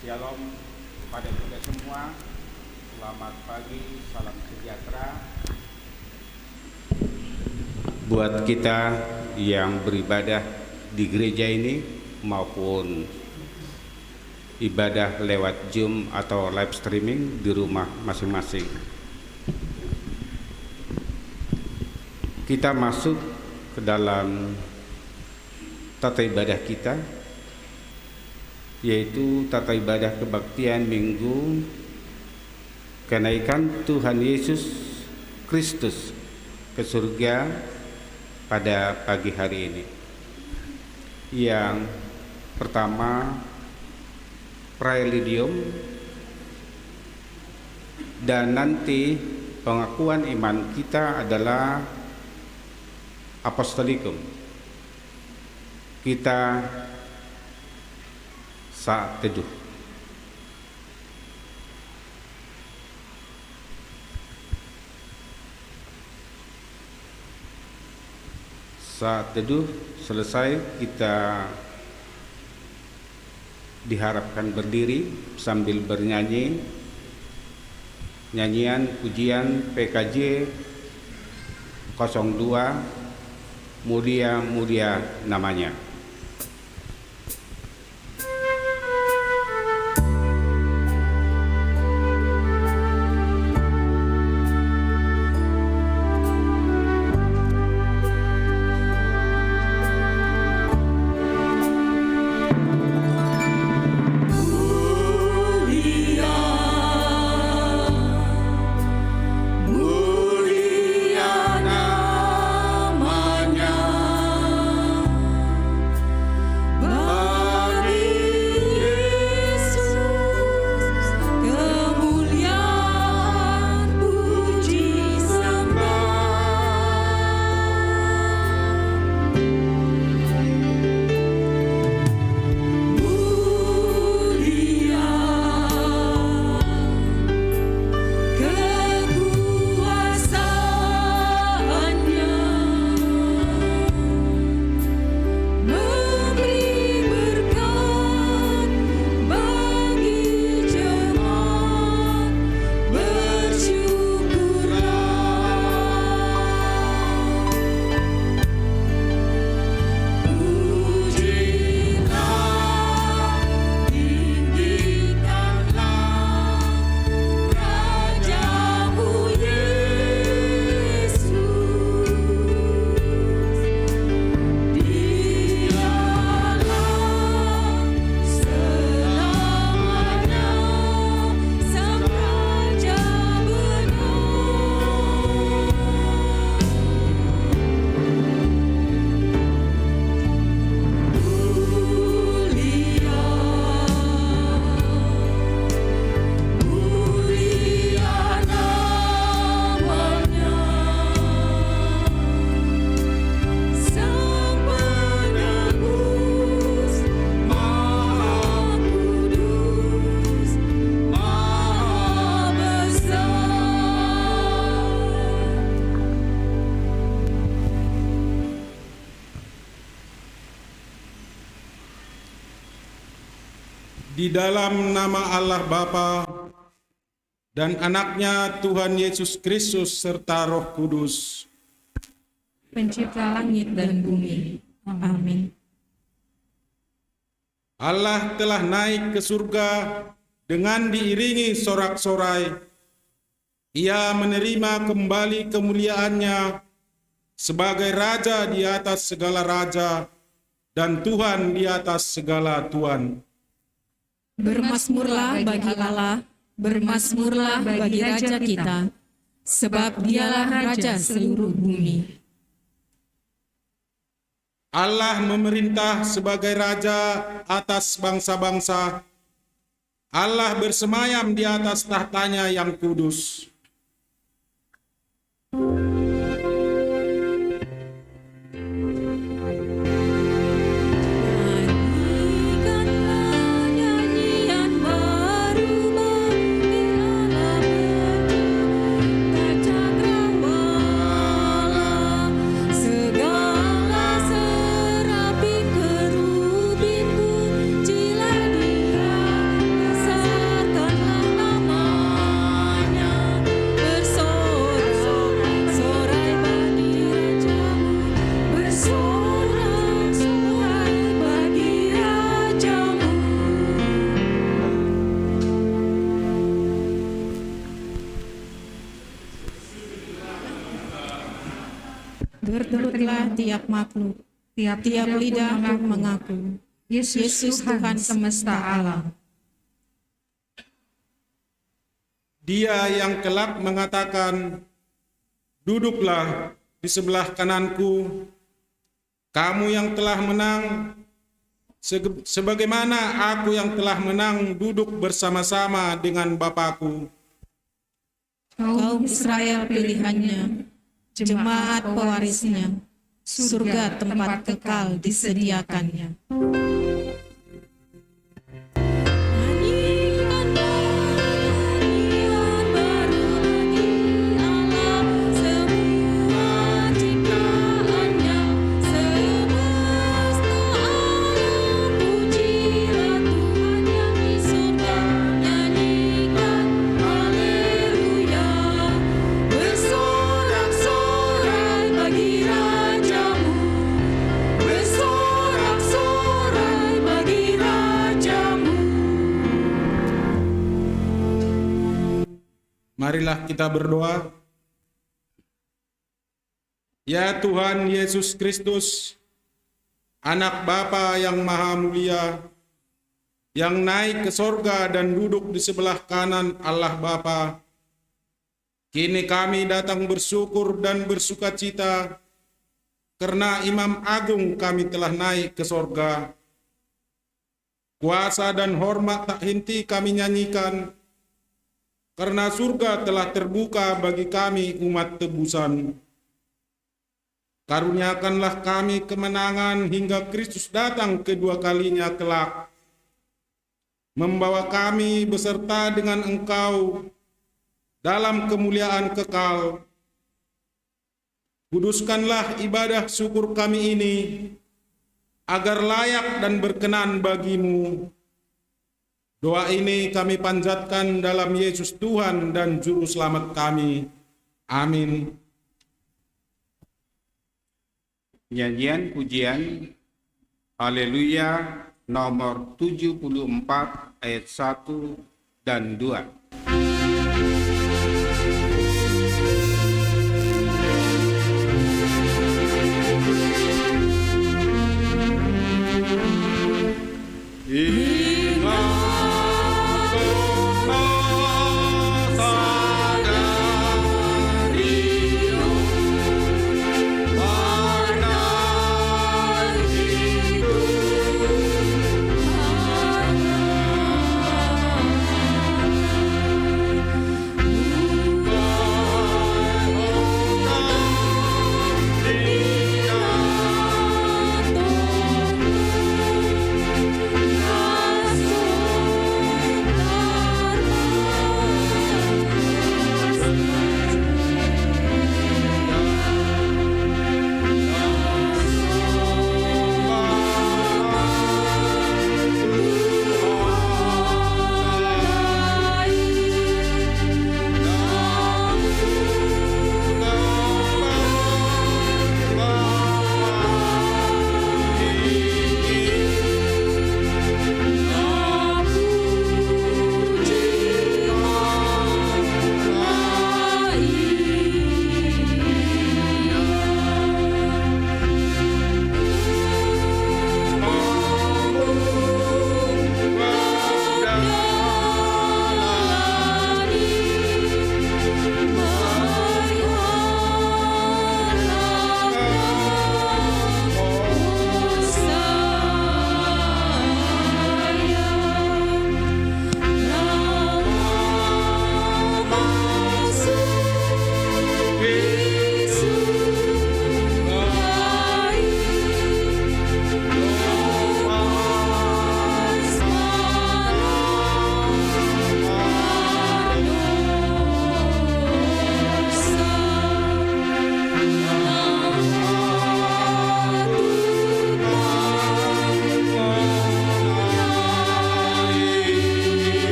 Shalom kepada kita semua. Selamat pagi, salam sejahtera buat kita yang beribadah di gereja ini maupun ibadah lewat Zoom atau live streaming di rumah masing-masing. Kita masuk ke dalam tata ibadah kita, yaitu tata ibadah kebaktian Minggu kenaikan Tuhan Yesus Kristus ke surga pada pagi hari ini. Yang pertama, praelidium, dan nanti pengakuan iman kita adalah apostolikum. Kita saat teduh. Saat teduh selesai, kita diharapkan berdiri sambil bernyanyi nyanyian pujian PKJ 02, Mulia Mulia Namanya. Di dalam nama Allah Bapa dan anaknya Tuhan Yesus Kristus serta Roh Kudus, Pencipta langit dan bumi. Amin. Allah telah naik ke surga dengan diiringi sorak-sorai. Ia menerima kembali kemuliaannya sebagai Raja di atas segala raja dan Tuhan di atas segala Tuhan. Bermasmurlah bagi Allah, bermasmurlah bagi Raja kita, sebab dialah Raja seluruh bumi. Allah memerintah sebagai Raja atas bangsa-bangsa. Allah bersemayam di atas tahtanya yang kudus. Segala serapi kerubin pujilah Dia. tiap makhluk, tiap lidah pun mengaku, Yesus Tuhan semesta alam. Dia yang kelak mengatakan, "Duduklah di sebelah kananku, kamu yang telah menang, sebagaimana aku yang telah menang duduk bersama-sama dengan Bapa-Ku." Kaum Israel pilihannya, jemaat pewarisnya, surga tempat kekal disediakannya. Marilah kita berdoa. Ya Tuhan Yesus Kristus, Anak Bapa yang Maha Mulia, yang naik ke sorga dan duduk di sebelah kanan Allah Bapa, kini kami datang bersyukur dan bersukacita karena Imam Agung kami telah naik ke sorga. Kuasa dan hormat tak henti kami nyanyikan, karena surga telah terbuka bagi kami umat tebusan. Karuniakanlah kami kemenangan hingga Kristus datang kedua kalinya kelak, membawa kami beserta dengan Engkau dalam kemuliaan kekal. Kuduskanlah ibadah syukur kami ini, agar layak dan berkenan bagi-Mu. Doa ini kami panjatkan dalam Yesus Tuhan dan Juru Selamat kami. Amin. Nyanyian pujian Haleluya nomor 74 ayat 1 dan 2.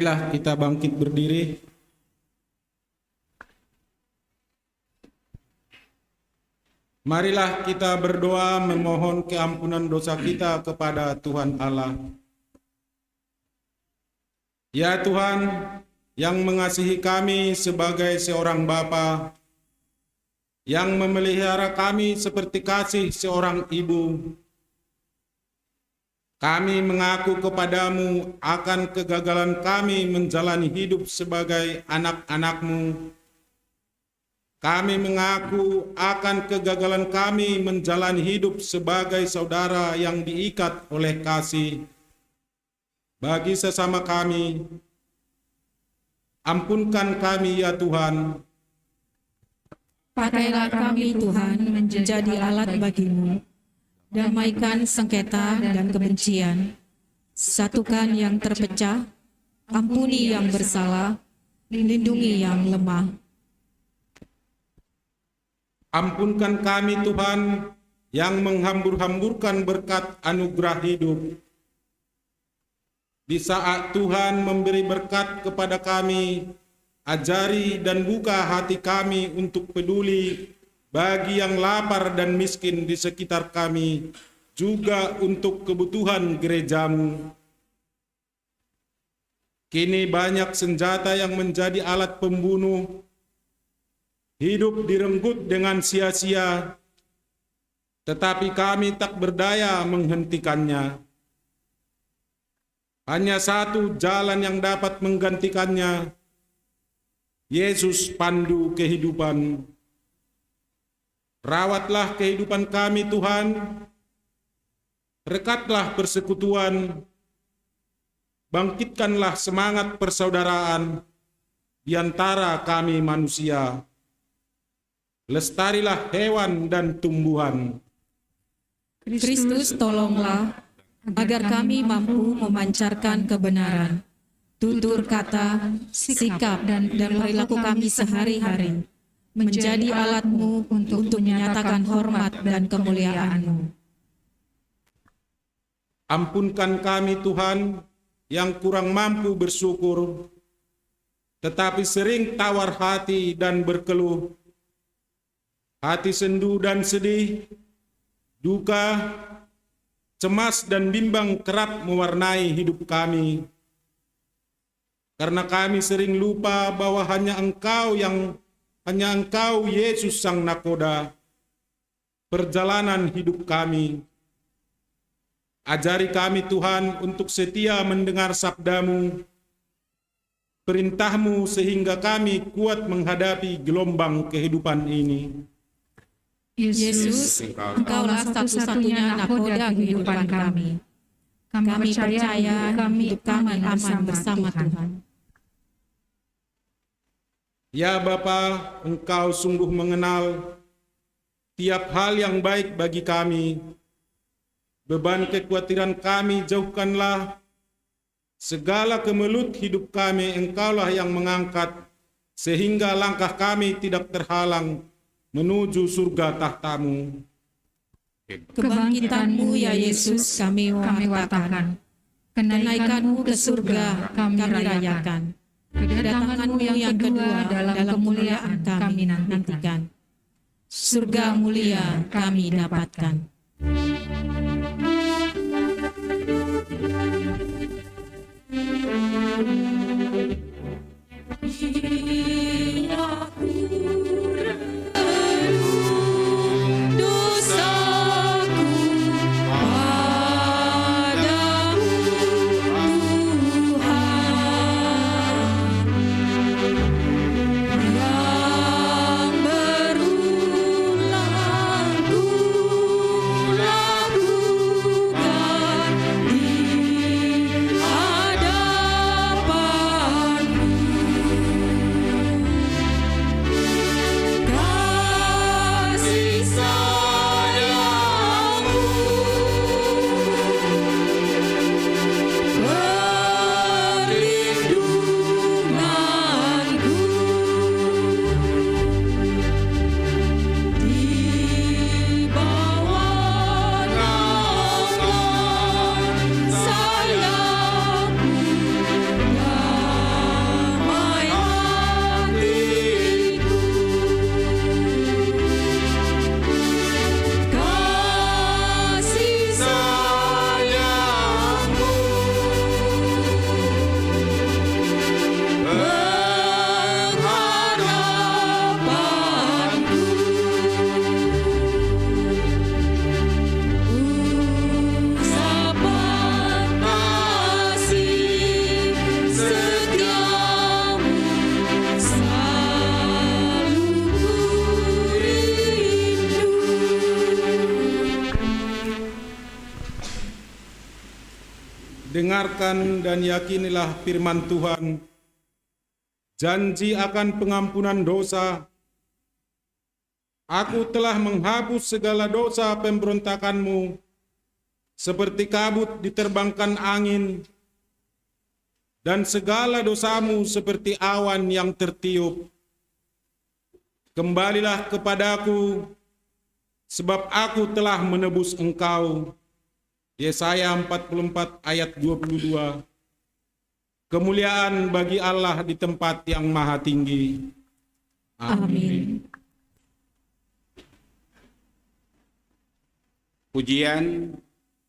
Marilah kita bangkit berdiri. Marilah kita berdoa memohon keampunan dosa kita kepada Tuhan Allah. Ya Tuhan, yang mengasihi kami sebagai seorang bapa, yang memelihara kami seperti kasih seorang ibu, kami mengaku kepadamu akan kegagalan kami menjalani hidup sebagai anak-anak-Mu. Kami mengaku akan kegagalan kami menjalani hidup sebagai saudara yang diikat oleh kasih bagi sesama kami. Ampunkan kami ya Tuhan. Pakailah kami Tuhan menjadi alat bagi-Mu. Damaikan sengketa dan kebencian. Satukan yang terpecah. Ampuni yang bersalah. Lindungi yang lemah. Ampunkan kami Tuhan yang menghambur-hamburkan berkat anugerah hidup. Di saat Tuhan memberi berkat kepada kami, ajari dan buka hati kami untuk peduli bagi yang lapar dan miskin di sekitar kami, juga untuk kebutuhan gereja-Mu. Kini banyak senjata yang menjadi alat pembunuh, hidup direnggut dengan sia-sia, tetapi kami tak berdaya menghentikannya. Hanya satu jalan yang dapat menggantikannya, Yesus pandu kehidupan. Rawatlah kehidupan kami Tuhan, rekatlah persekutuan, bangkitkanlah semangat persaudaraan di antara kami manusia. Lestarilah hewan dan tumbuhan. Kristus tolonglah agar kami mampu memancarkan kebenaran, tutur kata, sikap, dan perilaku kami sehari-hari, menjadi alat-Mu untuk menyatakan hormat dan kemuliaan-Mu. Ampunkan kami Tuhan yang kurang mampu bersyukur, tetapi sering tawar hati dan berkeluh. Hati sendu dan sedih, duka, cemas dan bimbang kerap mewarnai hidup kami. Karena kami sering lupa bahwa hanya Engkau Yesus Sang Nakoda, perjalanan hidup kami. Ajari kami Tuhan untuk setia mendengar sabda-Mu, perintah-Mu sehingga kami kuat menghadapi gelombang kehidupan ini. Yesus, Engkaulah satu-satunya nakoda kehidupan kami. Kami percaya hidup kami aman bersama Tuhan. Ya Bapa, Engkau sungguh mengenal tiap hal yang baik bagi kami. Beban kekhawatiran kami jauhkanlah. Segala kemelut hidup kami Engkaulah yang mengangkat, sehingga langkah kami tidak terhalang menuju surga tahta-Mu. Kebangkitan-Mu ya Yesus kami wartakan. Kenaikan-Mu ke surga kami rayakan. Kedatangan-Mu yang kedua dalam kemuliaan kami nantikan. Surga mulia kami dapatkan. dengarkan dan yakinilah firman Tuhan. Janji akan pengampunan dosa. Aku telah menghapus segala dosa pemberontakanmu, seperti kabut diterbangkan angin, dan segala dosamu seperti awan yang tertiup. Kembalilah kepadaku, sebab aku telah menebus engkau. Yesaya 44 ayat 22. Kemuliaan bagi Allah di tempat yang maha tinggi. Amin. Pujian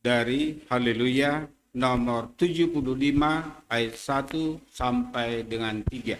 dari Haleluya nomor 75 ayat 1 sampai dengan 3.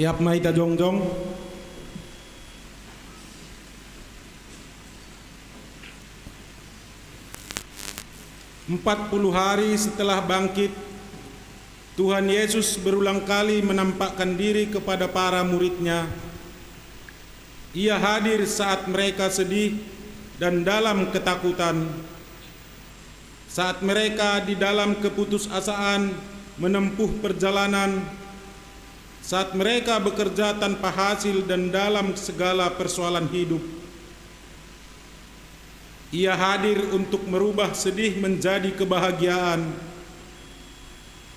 Riap mai ta jongjong. Empat 40 hari setelah bangkit, Tuhan Yesus berulang kali menampakkan diri kepada para murid-Nya. Ia hadir saat mereka sedih dan dalam ketakutan, saat mereka di dalam keputusasaan menempuh perjalanan, saat mereka bekerja tanpa hasil dan dalam segala persoalan hidup. Ia hadir untuk merubah sedih menjadi kebahagiaan,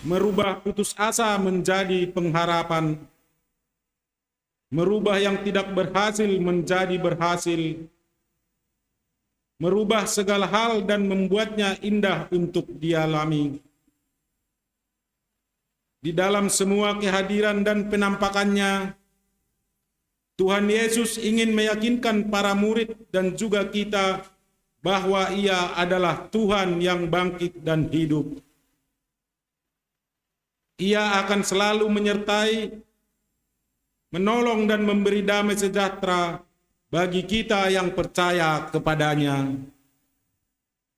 merubah putus asa menjadi pengharapan, merubah yang tidak berhasil menjadi berhasil, merubah segala hal dan membuatnya indah untuk dialami. Di dalam semua kehadiran dan penampakannya, Tuhan Yesus ingin meyakinkan para murid dan juga kita bahwa Ia adalah Tuhan yang bangkit dan hidup. Ia akan selalu menyertai, menolong dan memberi damai sejahtera bagi kita yang percaya kepadanya.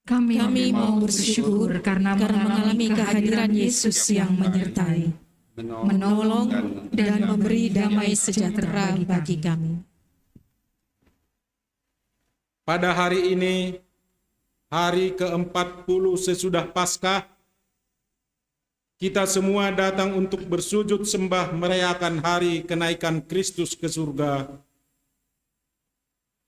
Kami mau bersyukur karena mengalami kehadiran Yesus yang menyertai, menolong, dan memberi damai sejahtera bagi kami. Pada hari ini, hari ke-40 sesudah Paskah, kita semua datang untuk bersujud sembah merayakan hari kenaikan Kristus ke surga.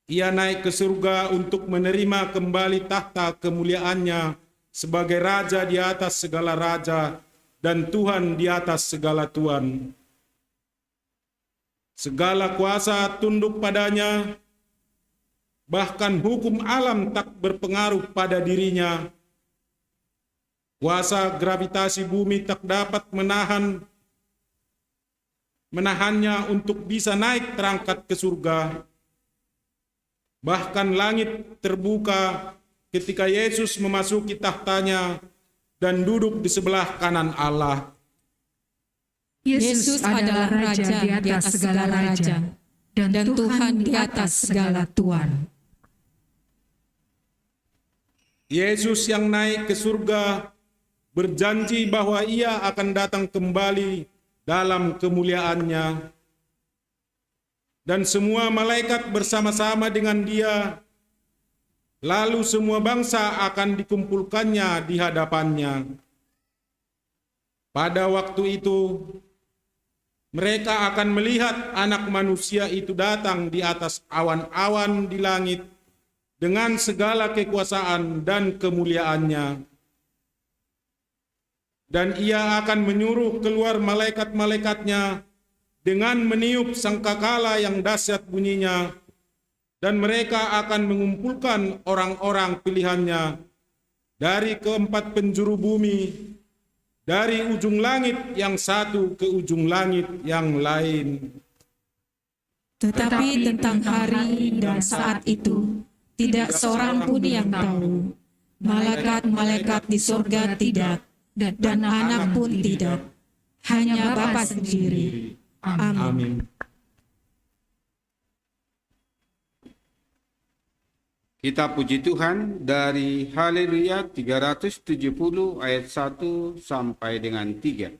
Ia naik ke surga untuk menerima kembali tahta kemuliaannya sebagai Raja di atas segala raja dan Tuhan di atas segala Tuhan. Segala kuasa tunduk padanya, bahkan hukum alam tak berpengaruh pada dirinya. Kuasa gravitasi bumi tak dapat menahannya untuk bisa naik terangkat ke surga. Bahkan langit terbuka ketika Yesus memasuki tahtanya dan duduk di sebelah kanan Allah. Yesus adalah Raja di atas segala raja dan Tuhan di atas segala Tuhan. Yesus yang naik ke surga berjanji bahwa Ia akan datang kembali dalam kemuliaannya. Dan semua malaikat bersama-sama dengan Dia. Lalu semua bangsa akan dikumpulkannya di hadapannya. Pada waktu itu, mereka akan melihat Anak Manusia itu datang di atas awan-awan di langit dengan segala kekuasaan dan kemuliaannya. Dan Ia akan menyuruh keluar malaikat-malaikatnya dengan meniup sangkakala yang dahsyat bunyinya, dan mereka akan mengumpulkan orang-orang pilihannya dari keempat penjuru bumi, dari ujung langit yang satu ke ujung langit yang lain. Tetapi tentang hari dan saat itu, tidak seorang pun yang tahu. Malaikat-malaikat di surga tidak, dan Anak pun tidak. Hanya Bapa sendiri. Amin. Kita puji Tuhan dari Haleluya 370 ayat 1 sampai dengan 3.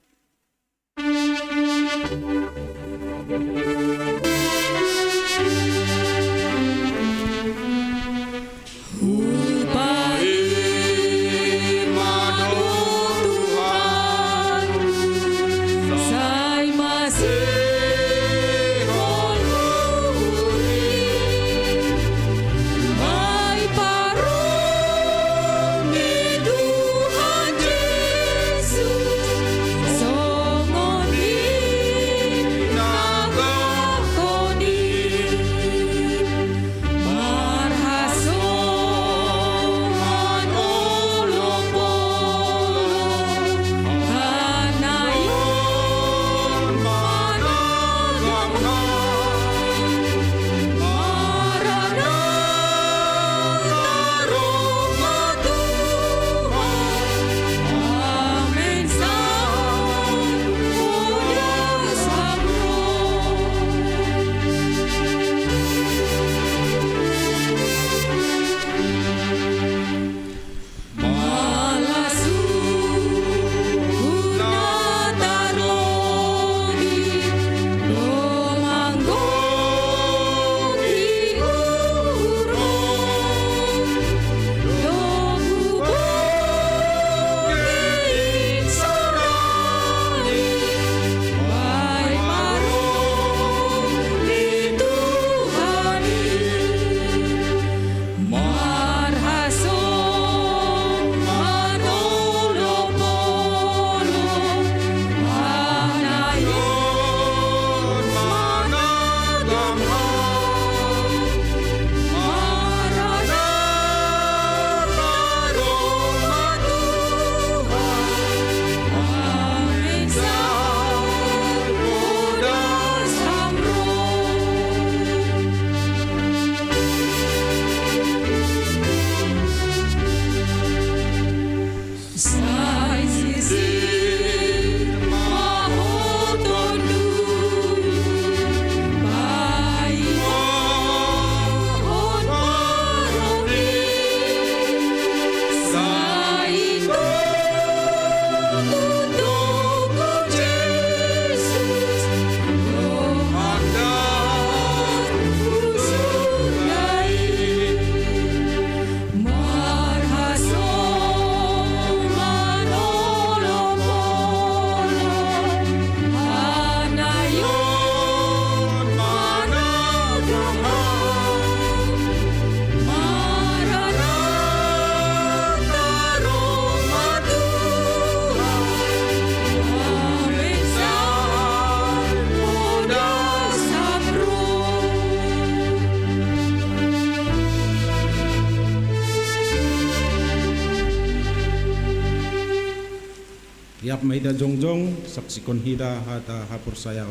hap maida jongjong saksikon hida hata hapur saya.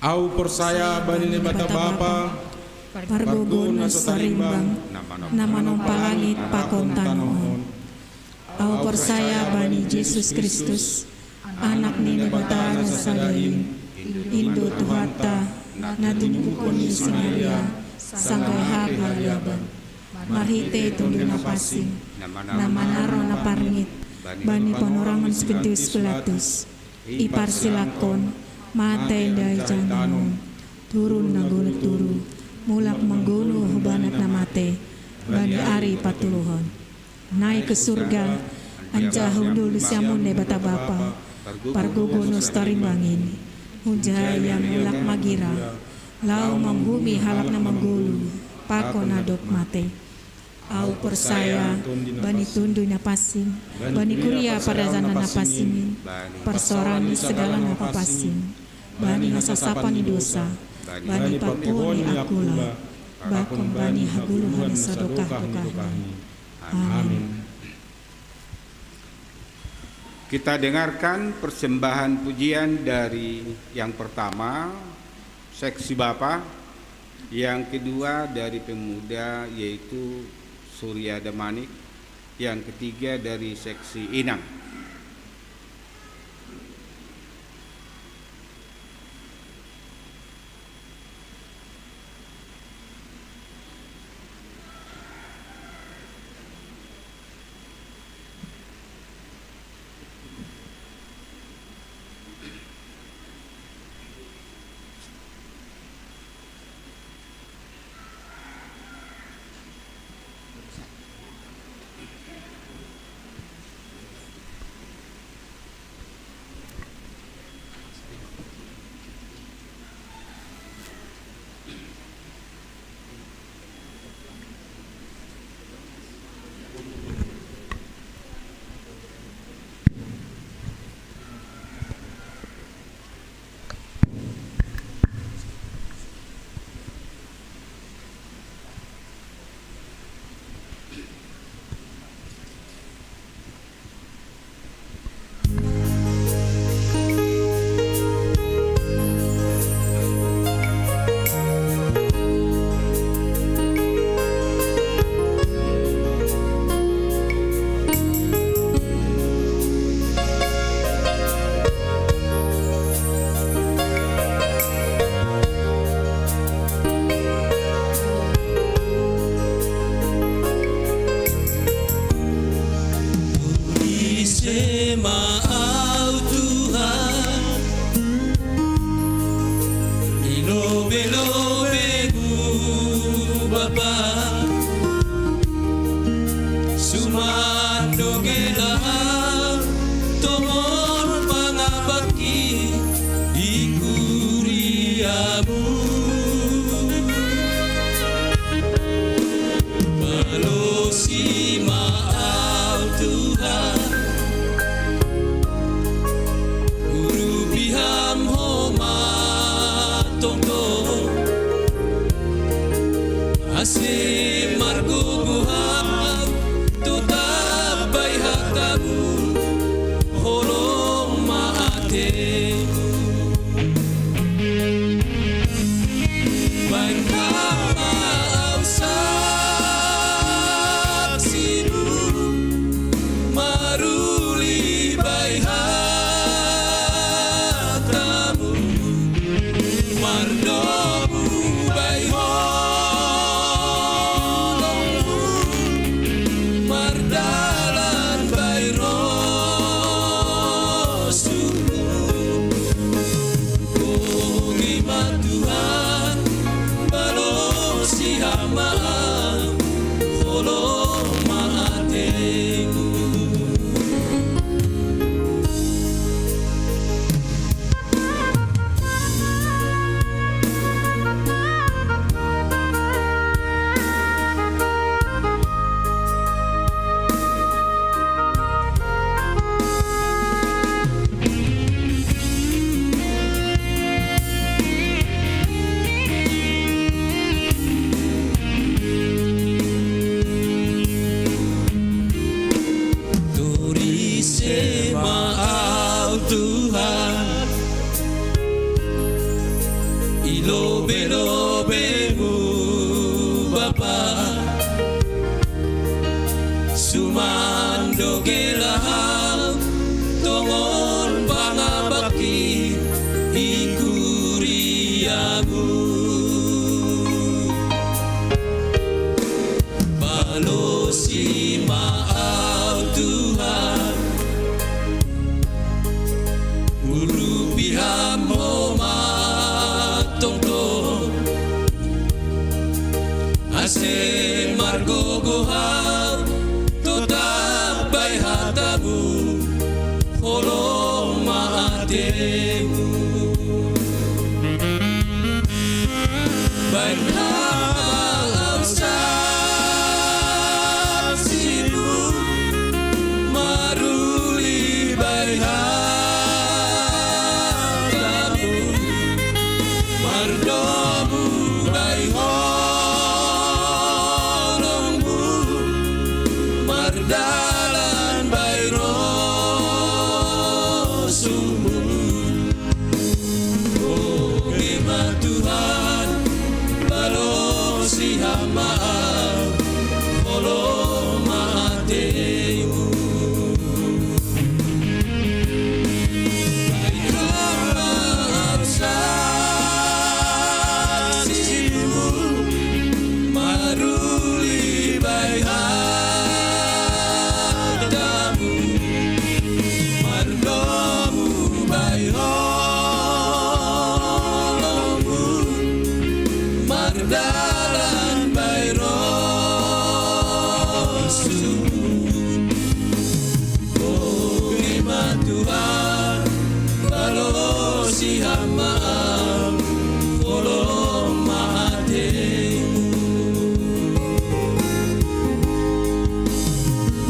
Au persaya bani bata bapa Pargogo na sarimbang nama nompa langit pakon tanoon. Au persaya bani Yesus Kristus anak ni bata sadain Indo Tuhata na tinibukon ni Singaria sangkay hagalaban marhite tundu na pasing na manaro na parngit bani panorangan Spiritus Pilatus iparsilakon matay dahil janganon turun na gulat turu mulak mangguno hubanat na mate bani ari patuluhon naik ke surga anja hundul siamun ne bata bapa pargogonos tarimbangin hujaya mulak magira lau membumi halak na manggulu pakon adop mate au persaya bani tundu na pasing bani kuria parazana na pasingin persorani segala na papasing bani hasasapan ni dosa bani papuni akula bakon bani haguluhan sadokah-dokahni. Amin. Kita dengarkan persembahan pujian dari yang pertama seksi Bapa, yang kedua dari pemuda yaitu Surya Damanik, yang ketiga dari seksi Inang. Mardalan Bayro hal tongon pangabaki ikuriamu balosi maaf Tuhan urupiham homat tongtong ase margogoham totak bay hatamu holo maatemu bay hama simu maruli bay hatamu mardomu bay holongmu mardalan bay rosumu oh khidmat Tuhan balosi hamaaf holo maatemu bay hamaaf saksimu maruli bay hatamu mardomu bay holongmu mardalan bay rosumu oh khidmat Tuhan balosi hamaaf holo maatemu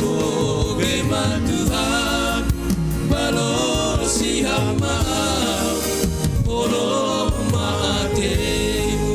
oh khidmat Tuhan balosi hamaaf holo maatemu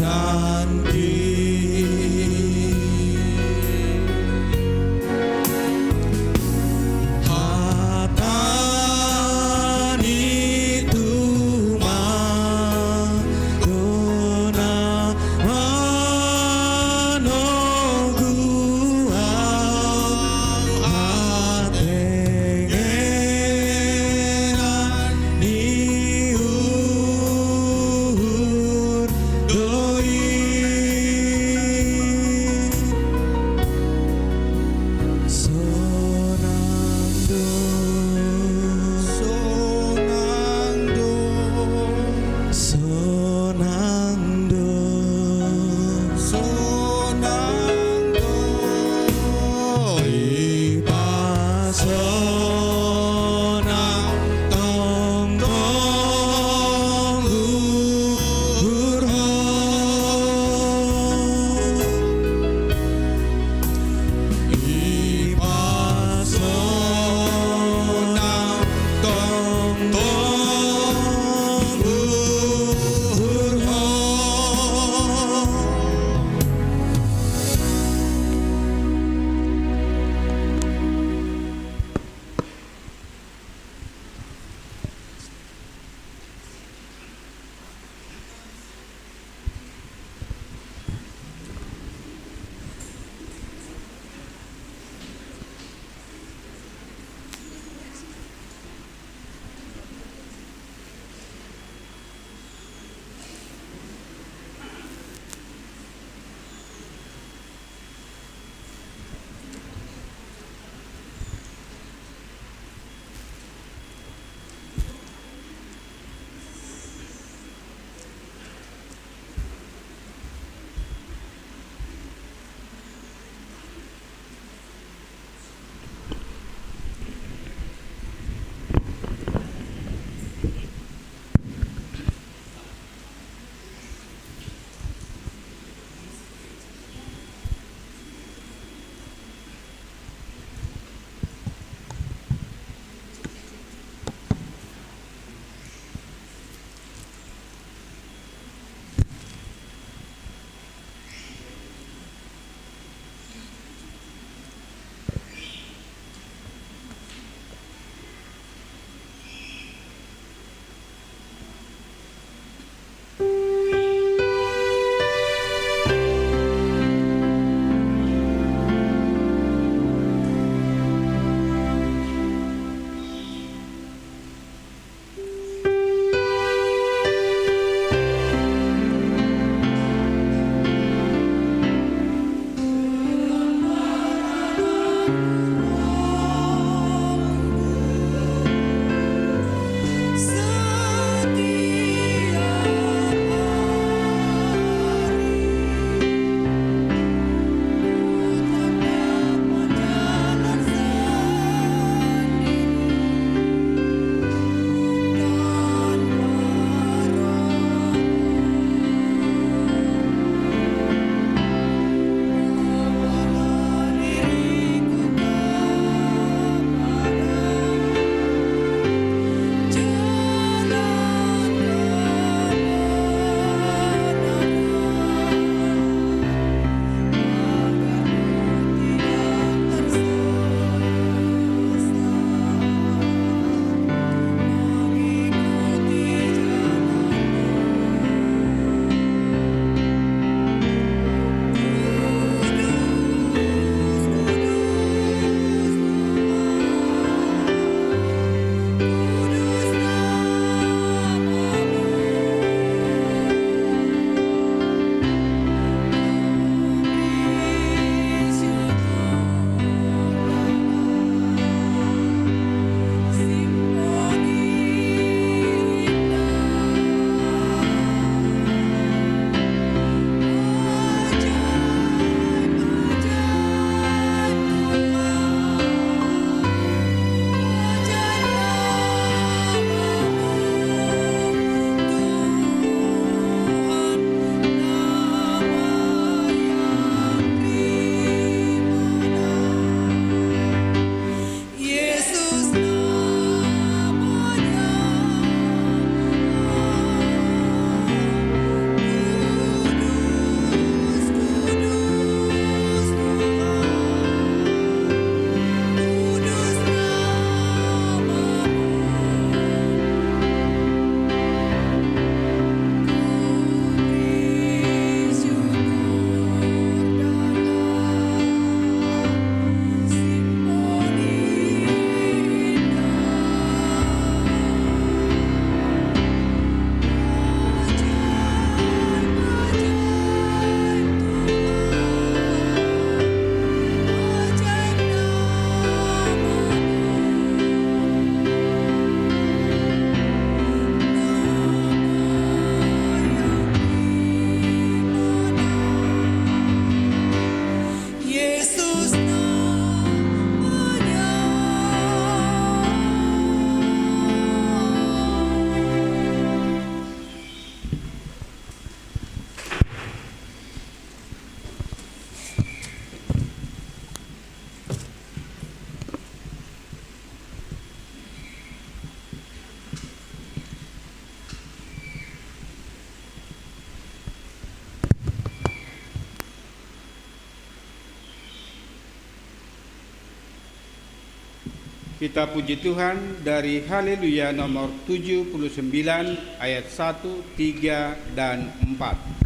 nanti. Hatan itu madona manunggu atengeran diur doi Kita puji Tuhan dari Haleluya nomor 79 ayat 1, 3, dan 4.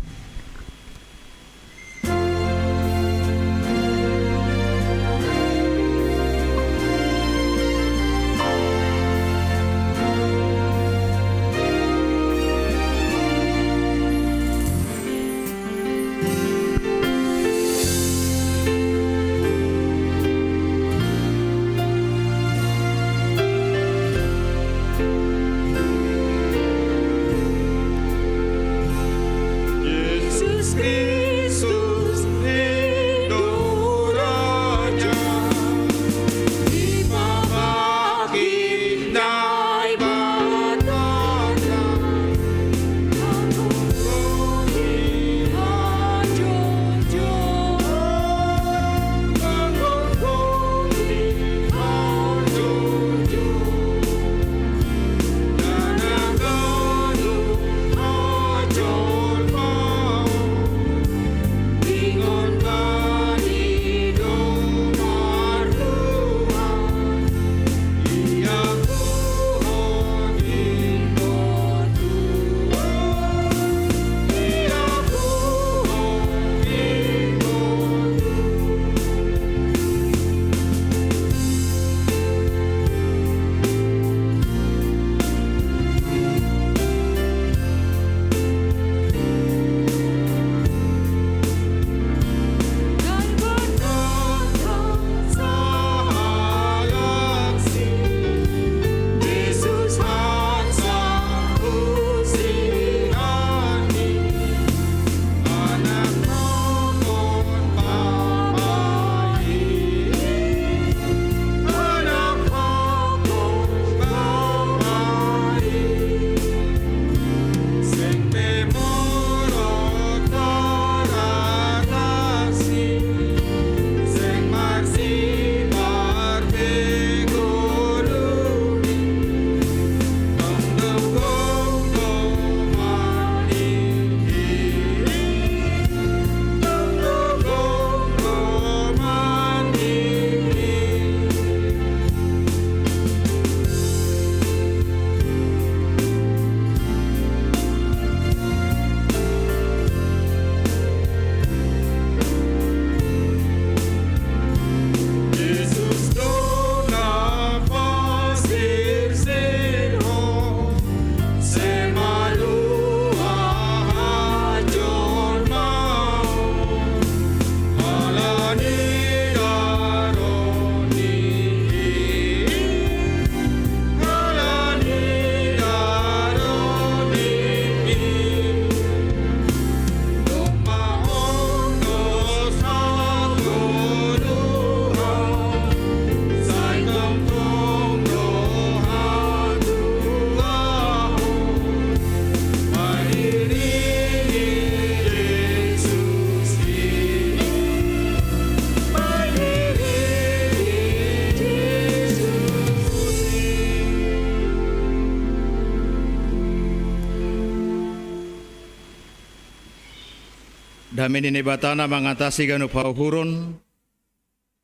Dami nini batana mengatasi ganu pauhurun,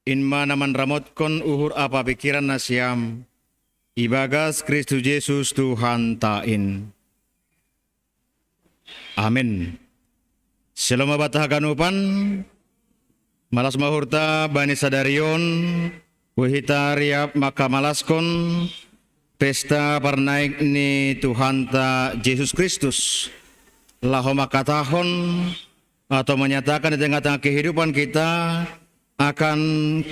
inma naman ramotkon uhur apa pikiran nasiam, ibagas Kristus Yesus Tuhan tain. Amin. Selama batah ganupan, malas mahurta bani sadarion, wahita riap maka malaskon, pesta parnaik ni Tuhan ta Yesus Kristus, laho makatahon, atau menyatakan di tengah-tengah kehidupan kita akan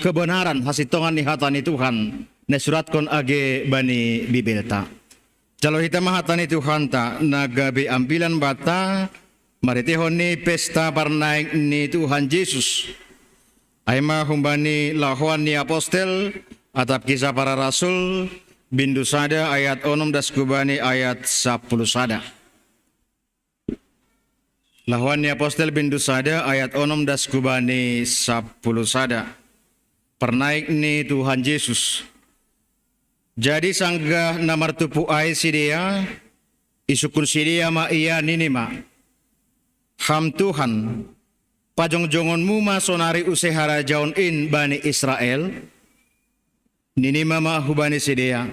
kebenaran hasitongan nihatani Tuhan nesuratkan age bani bibelta. Jalo hita mahatani Tuhan ta nagabi ambilan bata maritihon ni pesta parnaik ni Tuhan Yesus. Aima humbani lahuan ni apostel atap kisah para rasul bindu sada ayat 6 das kubani ayat 10 sada. Lahuan ni apostel bindu sada ayat 6 das kubani 10 sada. Pernaik ni Tuhan Yesus. Jadi sanggah namar tupu ai sidia isukun sidia ma iya ninima. Ham Tuhan pajong-jongonmu ma sonari usehara jaun in bani Israel. Nini mama hubani sidea.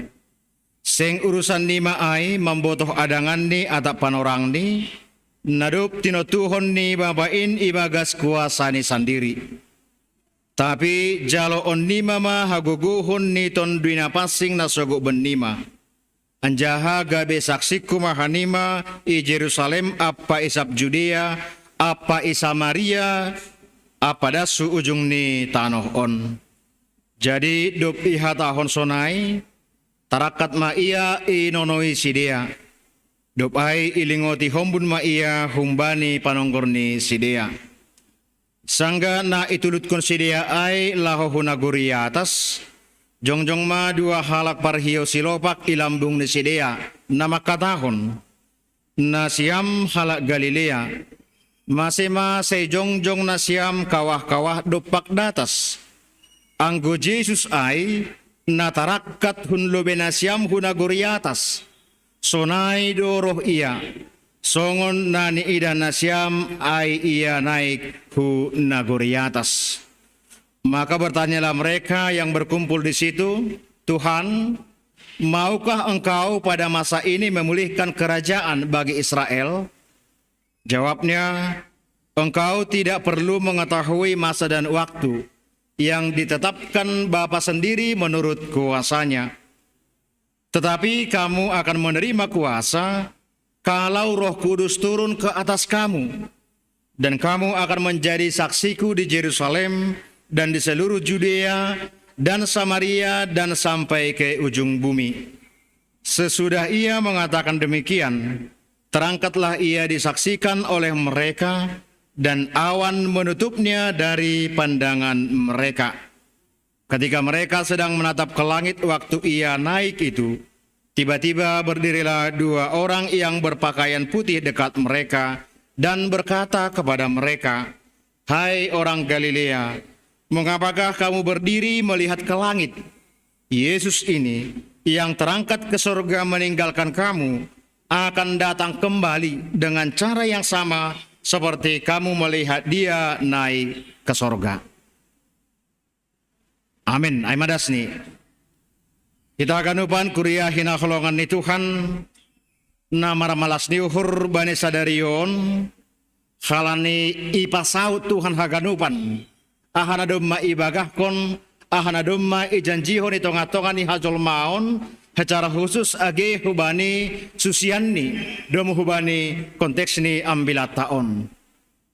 Seng urusan nima ai membotoh adangan ni atap panorang ni. Nadup tino Tuhon ni babain ibagas kuasa ni sendiri. Tapi jalo on ni mama haguguhun ni ton duina pasing na sogok benima. Anjaha gabe saksiku mahanima i Jerusalem apa isap Judea apa i Samaria apa dasu ujung ni tanoh on. Jadi dup iha tahon sonai tarakat ma ia i nonoi sidea. Dup ai ilingoti hombun ma ia humbani panonggorni sidea. Sangga na itulutkon sidea ai laho hunaguri atas. Jongjong ma dua halak parhio silopak ilambung ni sidea. Nama katahon. Na siam halak Galilea. Masema se jongjong na siam kawah-kawah dupak datas. Anggo Jesus ai natarakat hun lobenasiam hunaguri atas. Sonai doroh ia. Songon nani ida nasiam ai ia naik hu naguri atas. Maka bertanyalah mereka yang berkumpul di situ, Tuhan, maukah engkau pada masa ini memulihkan kerajaan bagi Israel? Jawabnya, engkau tidak perlu mengetahui masa dan waktu yang ditetapkan Bapa sendiri menurut kuasanya. Tetapi kamu akan menerima kuasa kalau Roh Kudus turun ke atas kamu. Dan kamu akan menjadi saksiku di Yerusalem dan di seluruh Judea dan Samaria dan sampai ke ujung bumi. Sesudah ia mengatakan demikian, terangkatlah ia disaksikan oleh mereka dan awan menutupnya dari pandangan mereka. Ketika mereka sedang menatap ke langit waktu ia naik itu, tiba-tiba berdirilah dua orang yang berpakaian putih dekat mereka dan berkata kepada mereka, "Hai orang Galilea, mengapakah kamu berdiri melihat ke langit? Yesus ini yang terangkat ke surga meninggalkan kamu akan datang kembali dengan cara yang sama seperti kamu melihat dia naik ke surga." Amin. Ay madasni. Kita akan upan kuliah hina kolongan ni Tuhan na maramalas ni uhur bani sadarion halani ipasaut Tuhan haganupan ahana domma ibagahkon ahana domma ijanjihon itongatongan ni hajol maon secara khusus age hubani susianni domu hubani konteks ni ambilat taon.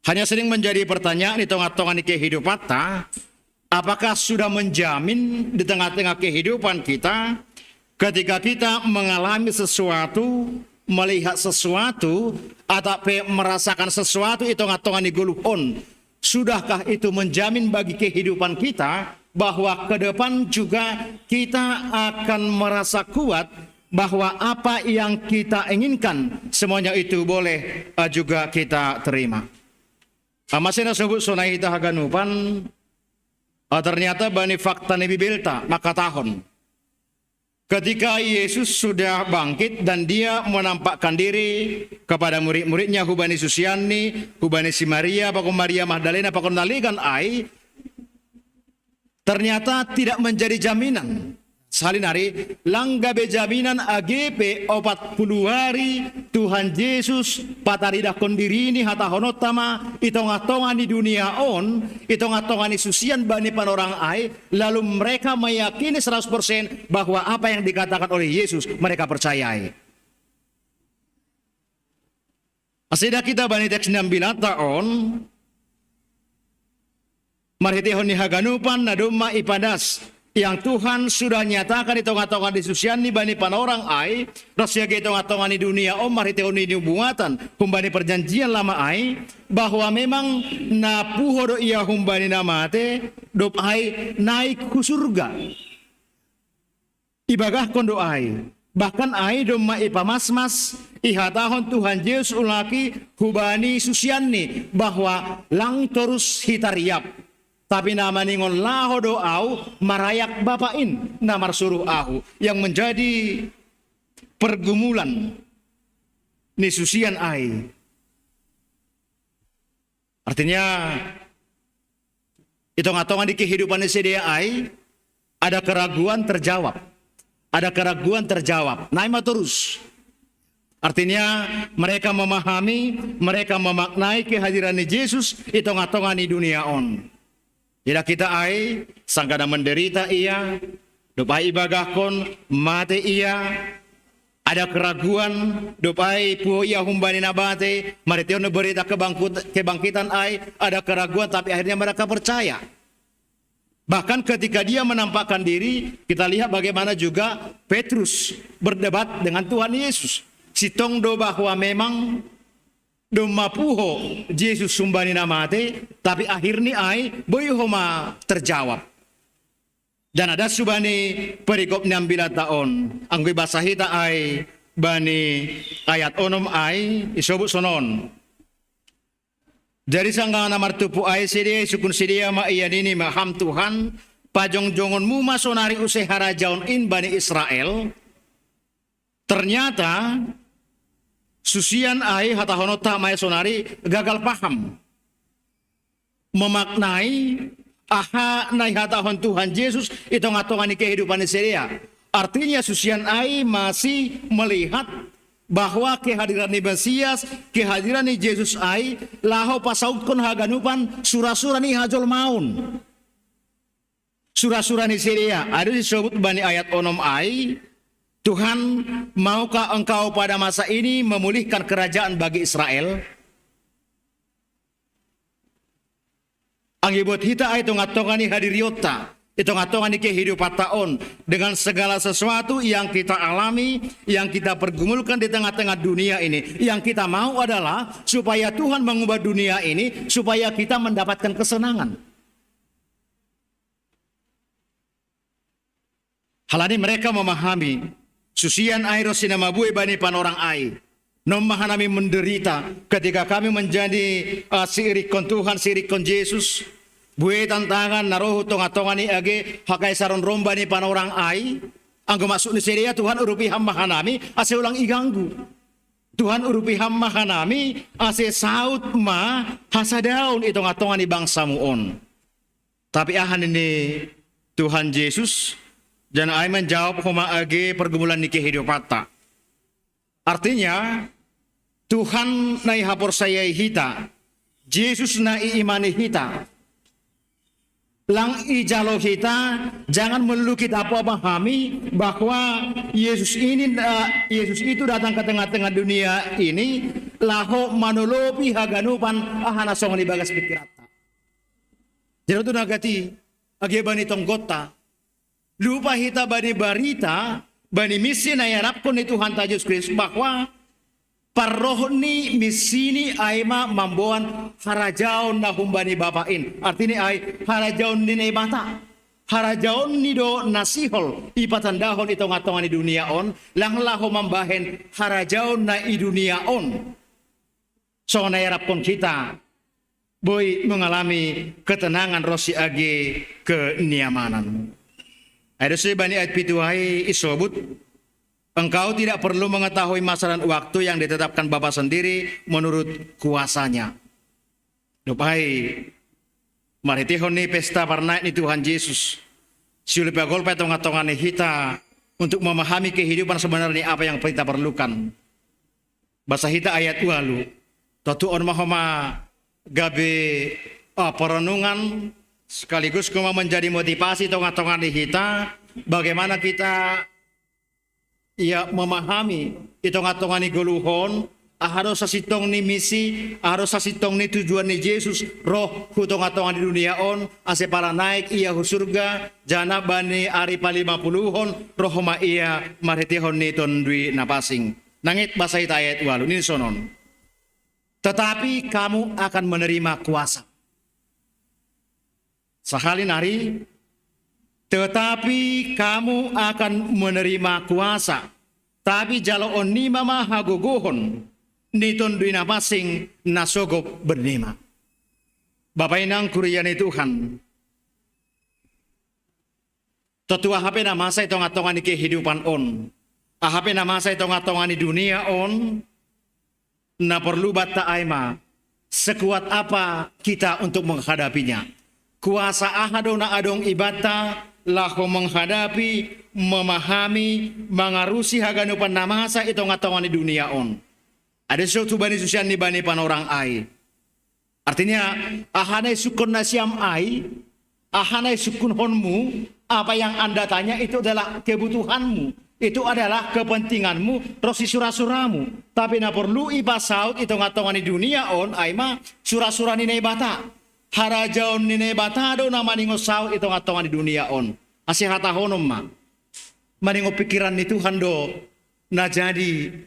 Hanya sering menjadi pertanyaan itongatongan ni kehidupata, apakah sudah menjamin di tengah-tengah kehidupan kita ketika kita mengalami sesuatu, melihat sesuatu, atau merasakan sesuatu itongatongan ni guluhon, sudahkah itu menjamin bagi kehidupan kita bahwa ke depan juga kita akan merasa kuat bahwa apa yang kita inginkan semuanya itu boleh juga kita terima. Masih nasebut sunai kita haganupan ternyata bani fakta ni bibilta maka tahun ketika Yesus sudah bangkit dan dia menampakkan diri kepada murid-muridnya hubani Susiani, hubani si Maria, pakon Maria Magdalena, pakon nalikan ai, ternyata tidak menjadi jaminan. Salinari langgabe jaminan AGP 40 hari Tuhan Yesus pataridah kondirini hatahonotama itongatongan di dunia on itongatongan di susian bani panorang ai, lalu mereka meyakini 100% bahwa apa yang dikatakan oleh Yesus mereka percayai. Asida kita bani teks 6 taon marhitihon ni haganupan nadumma ipadas yang Tuhan sudah nyatakan di tengah-tengah di susian ni bani panorang ai, rasia ke tengah-tengah di dunia omar itu ni nubuatan, humbani perjanjian lama ai, bahwa memang na puho do ia humbani namate dop ai naik ke surga. Ibagah kondo ai, bahkan ai domma ipamas-mas ihatahon Tuhan Yesus ulaki hubani susian ni bahwa lang terus hitariap. Tapi nama ningon laho doau marayak bapain namar suruh ahu yang menjadi pergumulan ni susian ai. Artinya itongatongan di kehidupan ni sedia ai Ada keraguan terjawab. Ada keraguan terjawab. Naima terus. Artinya mereka memahami, mereka memaknai kehadiran Yesus itu ngatongan di dunia on. Tidak kita ai, sangkada menderita ia, dopai ibagahkon, mati ia, ada keraguan, dopai puho ia humbani nabate, maritiyon berita kebangkitan ai, ada keraguan tapi akhirnya mereka percaya. Bahkan ketika dia menampakkan diri, kita lihat bagaimana juga Petrus berdebat dengan Tuhan Yesus. Sitong do bahwa memang do mapuho Yesus sumbani namate, tapi akhirnya ai boyhoma terjawab. Dan ada subani perikop 16 tahun. Anggoy basahita ai bani ayat onom ai isobut sonon. Jadi sanggang namar tupu ai sedia sukun sedia ma iyan ini maham Tuhan pajong jongon mu masonari usai harajaon in bani Israel. Ternyata susian ai hatahonota mai sonari gagal paham memaknai aha nai hatahon Tuhan Yesus itu ngatongan kehidupan sedia. Artinya susian ai masih melihat bahwa kehadiran Mesias, kehadiran Yesus ai laho pasaukon haganupan surah-surah ni hajol maun. Surah-surah ni sedia ada disebut bani ayat onom ai. Tuhan, maukah engkau pada masa ini memulihkan kerajaan bagi Israel? Ang ibut hita ay tungatongani hadiriota, itu ngatongani kehidupan taon dengan segala sesuatu yang kita alami, yang kita pergumulkan di tengah-tengah dunia ini. Yang kita mau adalah supaya Tuhan mengubah dunia ini, supaya kita mendapatkan kesenangan. Hal ini mereka memahami. Susian airo sinamabui bani panorang ai. Nom mahanami menderita ketika kami menjadi siirikon Tuhan, siirikon Yesus. Bue tantangan narohu tonga-tongani age hakai saron romba ni panorang ai. Anggo masuk ni sedia Tuhan urupi ham mahanami ase ulang iganggu. Tuhan urupi ham mahanami ase saut ma hasadaun itu ngatongani bangsamu on. Tapi ahan ini Tuhan Yesus dan ai menjawab homa age pergumulan ni kehidupan ta. Artinya Tuhan nai hapor saya hita, Yesus nai imani hita. Lang ijalo kita jangan melulu kita pahami bahwa Yesus itu datang ke tengah-tengah dunia ini laho manolopi haganupan ahana songoni bagas pikirata. Jadi itu nagati age bani tonggota. Lupa hita bani barita, bani misi na yarapkon ni Tuhan ta Yesus Kristus bahwa parrohni misini aima mamboan harajaon na humbani bapain. Artinya ay harajaon ni na ibata. Harajaon ni do nasihol ipatandahon ito ngatongan ni dunia on lang laho mambahen harajaon na i dunia on. So na yarapkon kita boy mengalami ketenangan rosi age kenyamanan. Ada sebani ayat pituhai isobut, engkau tidak perlu mengetahui masa dan waktu yang ditetapkan Bapa sendiri menurut kuasanya. Dupai, maritihon ni pesta parnaik ni Tuhan Yesus. Siulipa golpa tonga-tonga ni hita untuk memahami kehidupan sebenarnya apa yang kita perlukan. Bahasa hita ayat walu, totu on mahoma gabe perenungan sekaligus kuma menjadi motivasi tonga-tonga di kita bagaimana kita memahami tonga-tonga ni goluhon harus sasitong ni misi harus sasitong ni tujuan ni Yesus roh tonga-tonga di dunia on ase para naik ia hu surga jana bani ari pa 50hon roh ma ia maritihon ni tondui napasing nangit bahasa ita ayat walu ni sonon tetapi kamu akan menerima kuasa. Sahalin hari, tetapi kamu akan menerima kuasa. Tapi jalo onni mama hagogohon, niton duina pasing nasogop bernima. Bapak inang kuriani Tuhan. Tetua hape na masa itonga-tonga ni kehidupan on. Ahape na masa itonga-tonga ni dunia on. Na perlu bata aima. Sekuat apa kita untuk menghadapinya. Kuasa ahadona adong ibata lahu menghadapi, memahami, mengarusi haganupan namasa itu ngatawan di dunia on. Ada suatu bani susian di bani panorang ai. Artinya ahanai sukun nasiam ai, ahanai sukun honmu, apa yang Anda tanya itu adalah kebutuhanmu. Itu adalah kepentinganmu, terus surah-surahmu. Tapi na perlu ibasaut itu ngatongan di dunia on, aima surah-surah nini bata. Harajaon nini bata do na maningo saut itu ngatongan di dunia on. Asih hata honom ma. Maningo pikiran ni Tuhan do na jadi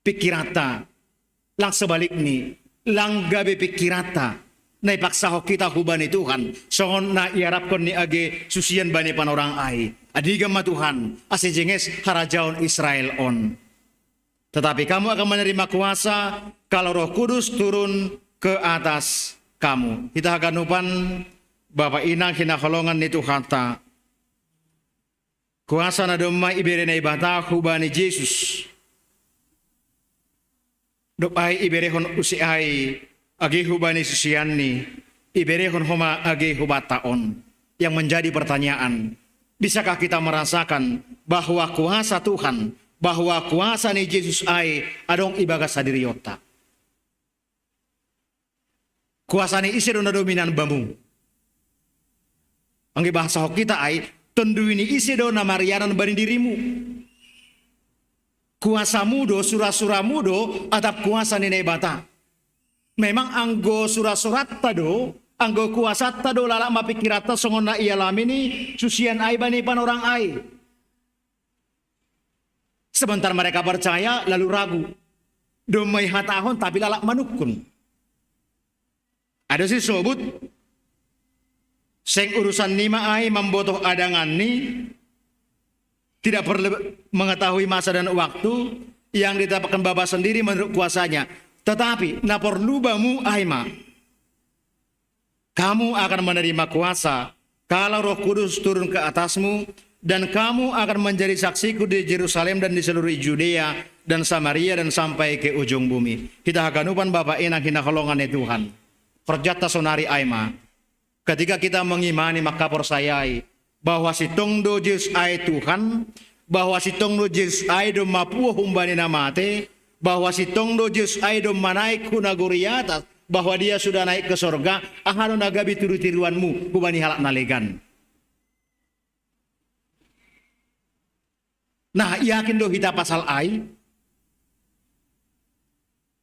pikirata. Lang sebalik ni, lang gabe pikirata. Na ipaksa ho kita hubani Tuhan. Songon na iarapkon ni age susian bani panorang ai. Adigam ma Tuhan, asejenges harajaon Israel on. Tetapi kamu akan menerima kuasa kalau Roh Kudus turun ke atas kamu. Kita haganupan Bapak Inang hinaholongan ni Tuhan ta. Kuasa na domai ibere na ibata hubani Yesus. Dopai iberehon usiai agi hubani susian ni. Iberehon homa agi hubataon. Yang menjadi pertanyaan, bisakah kita merasakan bahwa kuasa Tuhan, bahwa kuasa ni Yesus ai adong ibagas sadiriota. Kuasa ni isi dona dominan bamu. Ang bahasa hok kita ai tendu ini isi dona marianan bani dirimu. Kuasa mudo, surah-surah mudo, atap kuasa ni nebata. Memang anggo surah-surat tado, anggo kuasa tado lalak mapikirata songon na ialami ni susian ai bani panorang ai. Sebentar mereka percaya lalu ragu. Domai hatahon tapi lalak manukun. Ada si sobut seng urusan nima ai membotoh adangan ni tidak perlu mengetahui masa dan waktu yang ditapakkan Bapa sendiri menurut kuasanya. Tetapi na perlu bamu aima. Kamu akan menerima kuasa kalau Roh Kudus turun ke atasmu dan kamu akan menjadi saksiku di Yerusalem dan di seluruh Judea dan Samaria dan sampai ke ujung bumi. Kita haganupan Bapak Inang hina holongan Tuhan. Perjata sonari aima. Ketika kita mengimani maka persayai bahwa si tongdo Yesus ai Tuhan, bahwa si tongdo Yesus ai do mapuo humbani namate, bahwa si tongdo Yesus ai do manaik kunaguri atas, bahwa dia sudah naik ke sorga, ahano nagabi tiru-tiruanmu, hubani halak nalegan. Nah, yakin do hita pasal ai,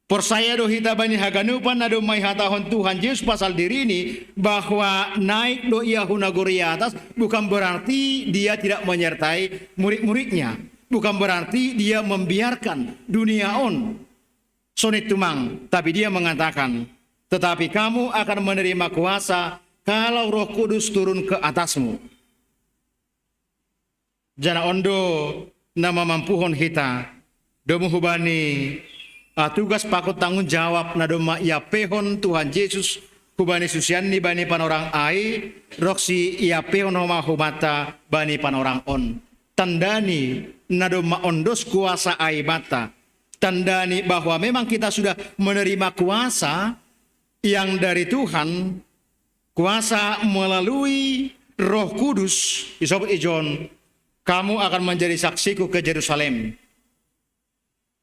persaya do hita bani haganupan na do may hatahon Tuhan Yesus pasal diri ini, bahwa naik do ia hunaguri atas, bukan berarti dia tidak menyertai murid-muridnya, bukan berarti dia membiarkan dunia on, sonit tumang, tapi dia mengatakan, tetapi kamu akan menerima kuasa kalau Roh Kudus turun ke atasmu. Jana ondo nama mampuhon hita domu hubani tugas pakut tanggung jawab na doma ia pehon Tuhan Yesus hubani susian ni bani panorang ai roksi ia pehon homa hubata bani panorang on. Tandani na doma ondos kuasa ai bata. Tandani bahwa memang kita sudah menerima kuasa yang dari Tuhan, kuasa melalui Roh Kudus. Isobat ijon, kamu akan menjadi saksiku ke Yerusalem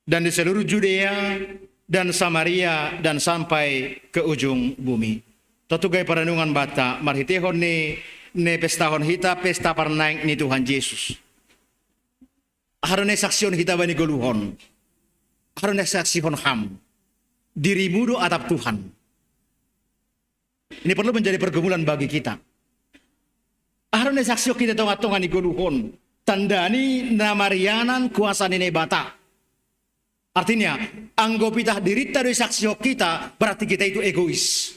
dan di seluruh Judea dan Samaria dan sampai ke ujung bumi. Totugai perenungan bata marhitehon ne pestahon hita pesta parnaing ni Tuhan Yesus. Harune saksion hita bani goluhon. Harune saksihon ham. Dirimu do atap Tuhan. Ini perlu menjadi pergumulan bagi kita. Harune saksio kita tonga-tonga ni goluhon. Tandani namarianan kuasa nene bata. Artinya, anggo pitah dirita do saksio kita, berarti kita itu egois.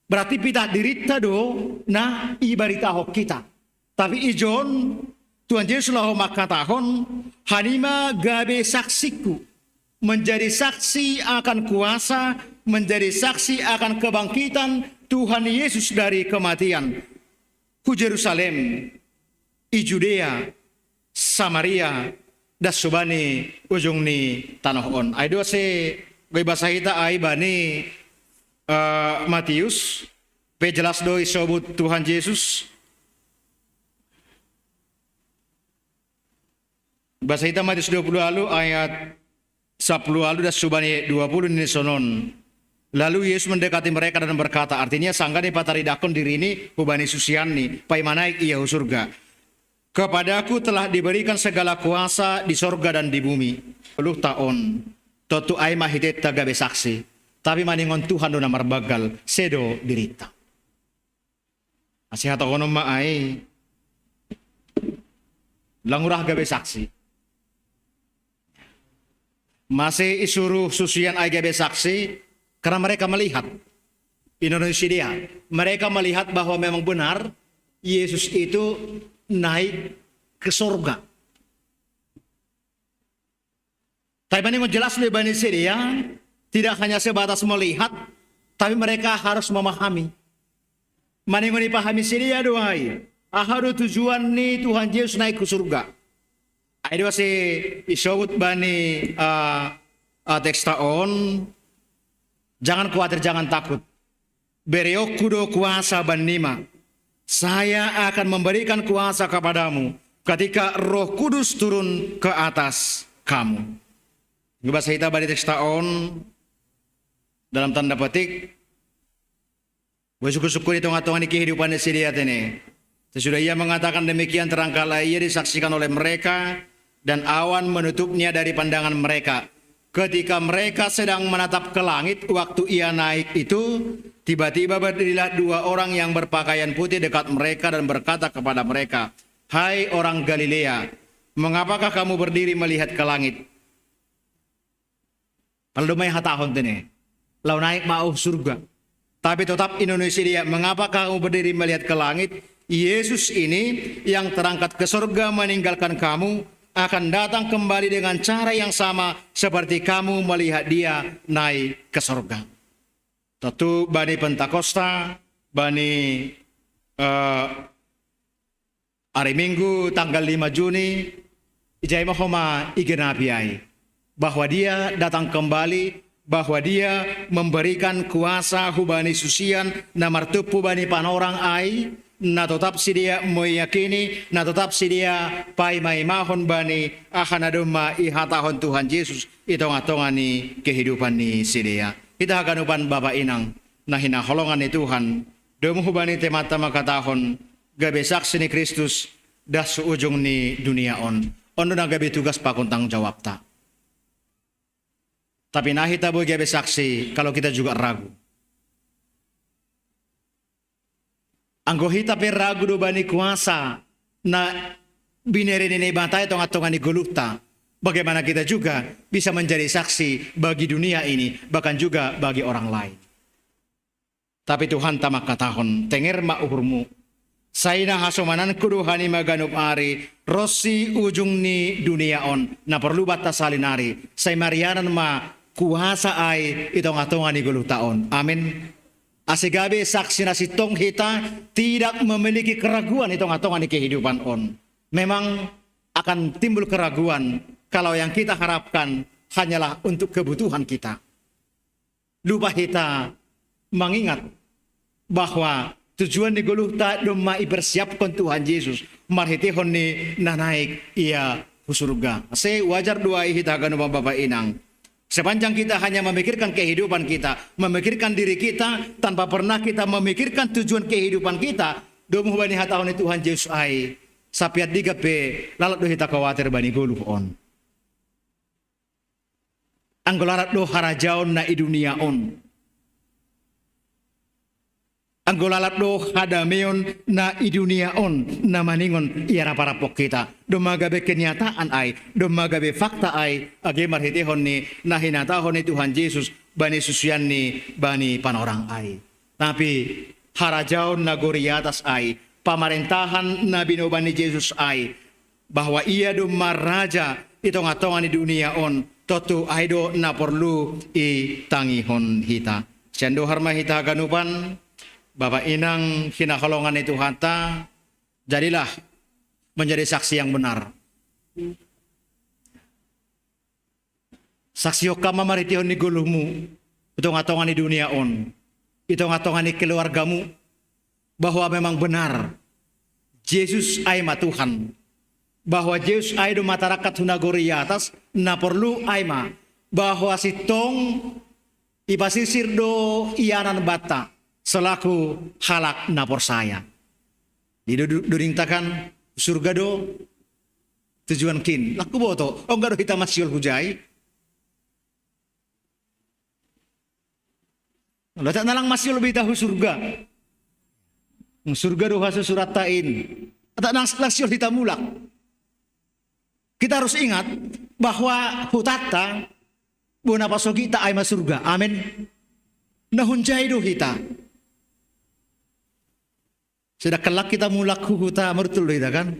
Berarti pitah dirita do na ibarita hok kita. Tapi ijon, Tuhan Yesus lahu makatahon, hanima gabe saksiku. Menjadi saksi akan kuasa, menjadi saksi akan kebangkitan Tuhan Yesus dari kematian. Ku Yerusalem, i Judea, Samaria, das subani ujung ni tanah on. Aido se gai bahasa kita ai bani Matius, pe jelas doi sobut Tuhan Yesus Bahasa kita Matius 20 lalu ayat 10 lalu dan subani 20 ini sonon. Lalu Yesus mendekati mereka dan berkata, artinya sanggani pataridakon diri ini hubani susiani, paimanaik ia surga. Kepadaku telah diberikan segala kuasa di sorga dan di bumi. 10 tahun. Totu ai mahitet tagabe saksi. Tapi maningon Tuhan do namar bagal sedo dirita. Asihat ako maai. Langurah gabe saksi. Masih isuruh susian ai gabe saksi karena mereka melihat Indonesia dia. Mereka melihat bahwa memang benar Yesus itu naik ke surga. Tapi ini jelas lebih banyak dia tidak hanya sebatas melihat, tapi mereka harus memahami. Maningon dipahami dia doai. Ahadu tujuan ni Tuhan Yesus naik ke surga. Ayo si isawut bani teks taon. Jangan khawatir, jangan takut. Beriok kudo kuasa banima. Saya akan memberikan kuasa kepadamu ketika Roh Kudus turun ke atas kamu. Bahasa kita bani teks taon dalam tanda petik. Bersyukur-syukur hitung-hitungan di kehidupan si dia ini. Sesudah ia mengatakan demikian, terangkala ia disaksikan oleh mereka dan awan menutupnya dari pandangan mereka. Ketika mereka sedang menatap ke langit waktu ia naik itu, tiba-tiba berdirilah 2 orang yang berpakaian putih dekat mereka dan berkata kepada mereka, "Hai orang Galilea, mengapakah kamu berdiri melihat ke langit?" Kalau may hatahon ini, lau naik mau surga. Tapi tetap Indonesia dia, mengapa kamu berdiri melihat ke langit? Yesus ini yang terangkat ke surga meninggalkan kamu akan datang kembali dengan cara yang sama seperti kamu melihat dia naik ke surga. Tentu Bani Pentakosta, Bani hari Minggu tanggal 5 Juni, Ijai Mahoma Igenapiai, bahwa dia datang kembali, bahwa dia memberikan kuasa hubani susian namartupu bani panorang ai, na tetap si dia meyakini, na tetap si dia pai mai mahon bani ahanaduma ihatahon Tuhan Yesus itong-atongani kehidupan ni si dia. Kita haganupan Bapa Inang na hinaholongan ni Tuhan demu hubani temata makatahon gabe saksi ni Kristus das ujung ni dunia on na gabe tugas pakuntang jawab ta. Tapi nahi tabu gabe saksi kalau kita juga ragu. Anggohita pe ragu do bani kuasa na binere nene bantai tong-atongan ni guluta. Bagaimana kita juga bisa menjadi saksi bagi dunia ini, bahkan juga bagi orang lain. Tapi Tuhan tamak katahon, tenger ma uhurmu. Saina hasomanan kuduhani maganup ari, rosi ujung ni dunia on, na perlu batas salinari. Say marianan ma kuasa ay itong atongan ni guluh taon. Amin. Asigabe saksi na sitong hita tidak memiliki keraguan itong atongan ni kehidupan on. Memang akan timbul keraguan kalau yang kita harapkan hanyalah untuk kebutuhan kita. Lupa kita mengingat bahwa tujuan ni guluh ta doma ipersiapkan Tuhan Yesus marhitihon ni nanaik ia surga. Se wajar doa hita ganu Bapak Inang. Sepanjang kita hanya memikirkan kehidupan kita, memikirkan diri kita, tanpa pernah kita memikirkan tujuan kehidupan kita, domuh bani hatahon ni Tuhan Yesus ai, sapiat digape, lalat do hita khawatir bani guluh on. Anggolarat do harajaon na idunia on. Anggolalat do hadameon na idunia on na maningon iara parapok kita. Domagabe kenyataan ay, domagabe fakta ay, age marhitihon ni na hinatahon ni Tuhan Yesus bani susian ni bani panorang ay. Tapi harajaon na goriatas ay, pamarintahan na binoban ni Yesus ay, bahwa ia do maraja itong-atongan ni dunia on, totu ay do na perlu itangihon hita. Siando harma hita ganupan, Bapak Inang hinaholongan itu hata, jadilah menjadi saksi yang benar. Saksi okama maritihon ni guluhmu, itong-atongan ni dunia on, itong-atongan ni keluargamu, bahwa memang benar, Yesus ay Tuhan. bahwa Yesus ai do masyarakat hunagori atas na perlu aima bahwa si tong ipasisir do ianan bata selaku halak napor saya. Dirintakan surga do tujuan kin. Laku boto, enggak do kita masyul hujai. Lalu tak nalang masyul lebih tahu surga. Surga do hasil surat tain. Tak nang masyul kita mulak. Kita harus ingat bahwa hutata bona pasogi ta ay surga. Amin. Nahunjay do kita. Sudah kelak kita mulak huta mertul do kita kan.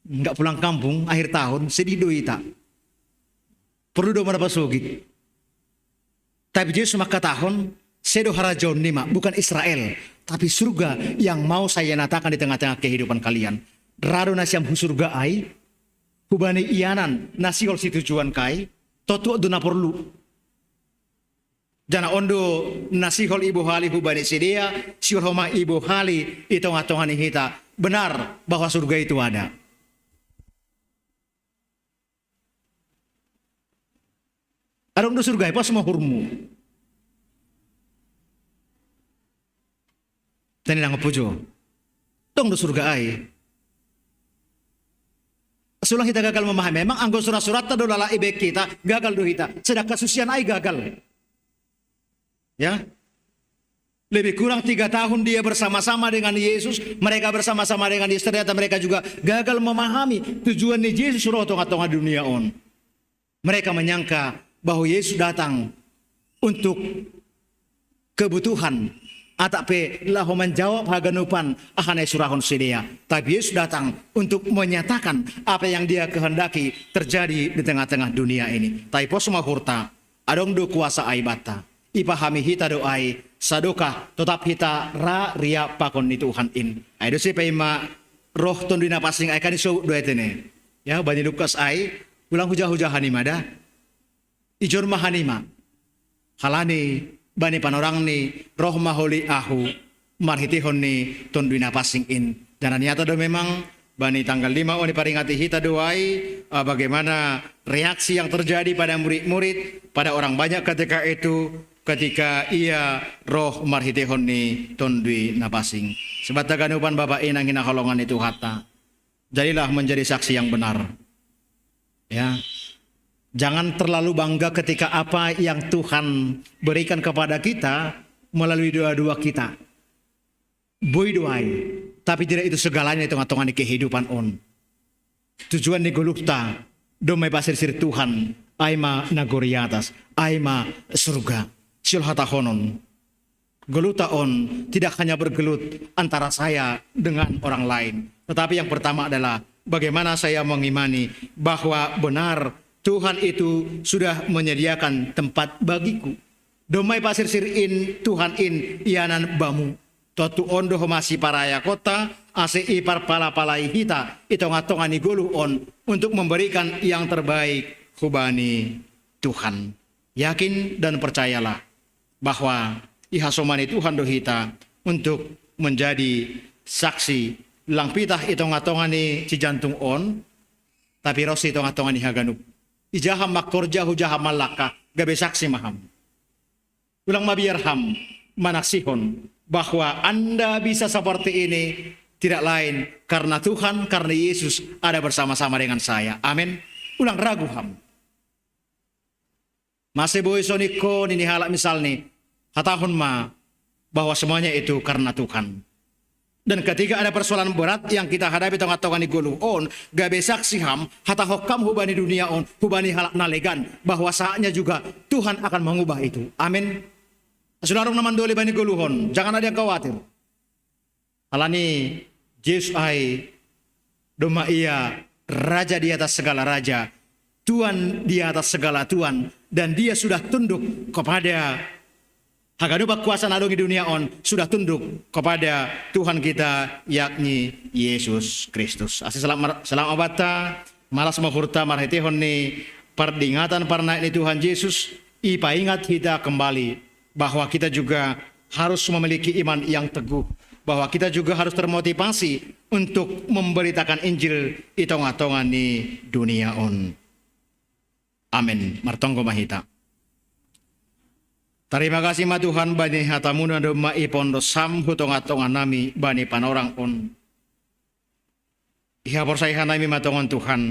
Enggak pulang kampung akhir tahun sedih do kita. Perlu do mana pasogi. Tapi Yesus maka tahun sedo harajon nima bukan Israel, tapi surga yang mau saya nyatakan di tengah-tengah kehidupan kalian. Rado nasiam surga ai, hubani ianan nasiol si tujuan kai, totu duna perlu. Jana ondo nasihol ibu hali hubani sedia, siol homa ibu hali itong-atongan hita. Benar bahwa surga itu ada. Adong do surga apa semua hurmu. Tani lang pujo. Tong do surga ay. Sulang kita gagal memahami. Memang anggo surat-surat do lala ibe kita gagal do kita. Sedang kasusian ay gagal. Ya. Lebih kurang 3 tahun dia bersama-sama dengan Yesus. Mereka bersama-sama dengan Yesus. Ternyata mereka juga gagal memahami tujuan ni Yesus suruh tong-tong dunia on. Mereka menyangka bahwa Yesus datang untuk kebutuhan atape lah menjawab haganupan ahanai surahon sedia. Tapi Yesus datang untuk menyatakan apa yang dia kehendaki terjadi di tengah-tengah dunia ini. Tapi pos mahurta adong do kuasa aibata. Ipahami hita do ai sadoka tetap hita ra ria pakon ni Tuhan in. Ai do sipai ma roh tondina pasing ai kan iso do etene. Ya bani Lukas ai ulang hujah-hujahan ni mada. Ijur mahanima. Halani bani panorang ni roh maholi ahu marhitihon ni tonduina passing in. Dan nyata do memang bani tanggal 5 oni paringati hita doai bagaimana reaksi yang terjadi pada murid-murid pada orang banyak ketika ia roh marhitihon ni tonduina passing. Sebab taganupan Bapak inang hinaholongan itu hata. Jadilah menjadi saksi yang benar. Ya. Jangan terlalu bangga ketika apa yang Tuhan berikan kepada kita melalui doa-doa kita. Boy doai, tapi tidak itu segalanya hitung-hitungan di kehidupan on. Tujuan di golukta, domai pasir sir Tuhan, aima nagori atas, aima surga, silhata honon. Geluta on tidak hanya bergelut antara saya dengan orang lain. Tetapi yang pertama adalah bagaimana saya mengimani bahwa benar Tuhan itu sudah menyediakan tempat bagiku. Domai pasir sirin Tuhan in ianan bamu. Totu ondo masih paraya kota ase ipar pala-palai hita itong-atongan ni gulu on untuk memberikan yang terbaik hubani Tuhan. Yakin dan percayalah bahwa ihasomani Tuhan do hita untuk menjadi saksi langpitah itong-atongan ni si jantung on tapi rosi itong-atongan ni haganup. Ijaham makorja hujaham malaka gabe saksi maham. Ulang mabiyarham manaksihon bahwa Anda bisa seperti ini tidak lain karena Tuhan, karena Yesus ada bersama-sama dengan saya. Amin. Ulang ragu ham. Masih boy soniko ini halak misal nih hatahun ma bahwa semuanya itu karena Tuhan. Dan ketika ada persoalan berat yang kita hadapi tengah-tengah ni gulu on, gabe saksi ham, hata hokam hubani dunia on, hubani halak nalegan, bahwa saatnya juga Tuhan akan mengubah itu. Amin. Saudara naman dole bani gulu on, jangan ada yang khawatir. Alani Yesus ai doma ia raja di atas segala raja, Tuhan di atas segala Tuhan, dan dia sudah tunduk kepada haganuba kuasa nadongi dunia on sudah tunduk kepada Tuhan kita yakni Yesus Kristus. Asih salam abata malas mahurta marhetihon ni perdingatan parna ini Tuhan Yesus ipa ingat kita kembali bahwa kita juga harus memiliki iman yang teguh bahwa kita juga harus termotivasi untuk memberitakan Injil itong-atongan di dunia on. Amin. Martonggo mahita. Terima kasih ma Tuhan bani hatamuna doma ipondo sam hutong-atongan nami bani panorang on. Iha persaihan nami matongan Tuhan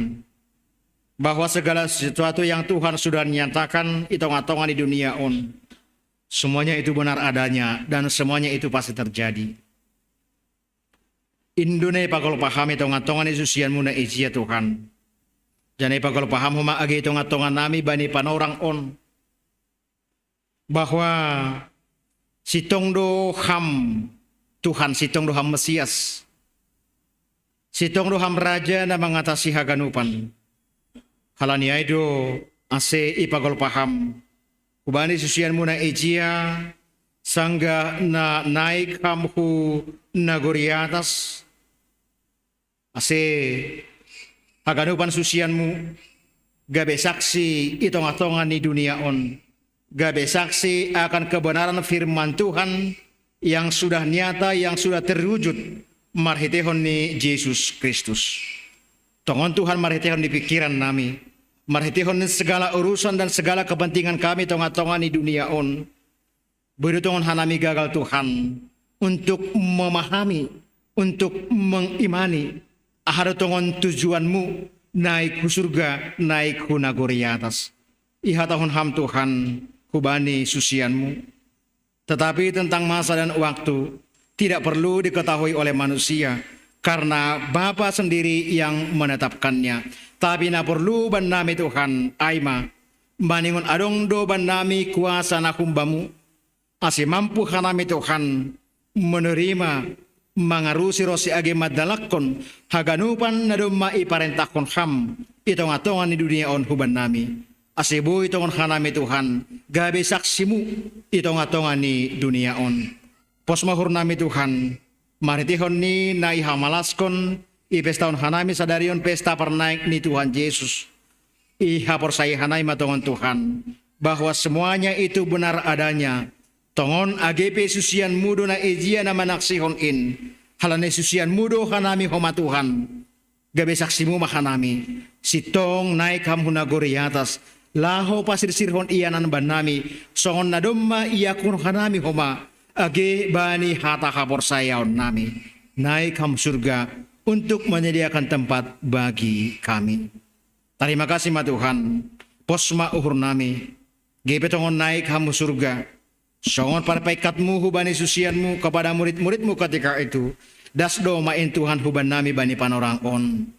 bahwa segala sesuatu yang Tuhan sudah nyatakan itong-atongan di dunia on, semuanya itu benar adanya dan semuanya itu pasti terjadi. Indone pagol paham itong-atongan isusian muna ijia Tuhan. Jangan pagol paham huma agi itong-atongan nami bani panorang on, bahwa sitong do ham Tuhan, sitong do ham Mesias, sitong do ham Raja na mengatasi haganupan. Halania itu ase ipagol paham. Kubani susian muna ijia sangga na naik hamhu nagori atas. Ase haganupan susianmu gabe saksi itong-atongan di dunia on. Gabe saksi akan kebenaran firman Tuhan yang sudah nyata, yang sudah terwujud marhitehon ni Yesus Kristus. Tongon Tuhan marhitehon di pikiran nami, marhitehon ni segala urusan dan segala kepentingan kami tong-atongan di dunia on. Berutongon hanami gagal Tuhan untuk memahami, untuk mengimani aharutongon tujuanmu naik ke surga, naik ke nagori atas. Iha tahun ham Tuhan kubani susianmu. Tetapi tentang masa dan waktu tidak perlu diketahui oleh manusia karena Bapa sendiri yang menetapkannya. Tapi na perlu ban nami Tuhan aima maningon adong do ban nami kuasa na kumbamu asi mampu hanami Tuhan menerima mangarusi rosi age madalakon haganupan na dumma iparentahkon ham itong-atongan di dunia on huban nami. Asibu itongon hanami Tuhan, gabe saksimu itong-atongan ni dunia on. Pos mahur nami Tuhan, maritihon ni naiha malaskon, ipestaon hanami sadarion pesta pernaik ni Tuhan Yesus. Iha porsai hanai matongon Tuhan, bahwa semuanya itu benar adanya. Tongon AGP susian mudo na ejia na manaksihon in, halane susian mudo hanami homa Tuhan. Gabe saksimu mahanami, sitong naik hamhuna gori atas, laho pasir sirhon iyanan banami songon na domma iya kun hanami homa age bani hata kabor sayaon nami naik ham surga untuk menyediakan tempat bagi kami. Terima kasih ma Tuhan posma uhur nami gepetongon naik ham surga songon parpaikatmu hubani susianmu kepada murid-muridmu ketika itu dasdo main Tuhan huban nami bani panorang on.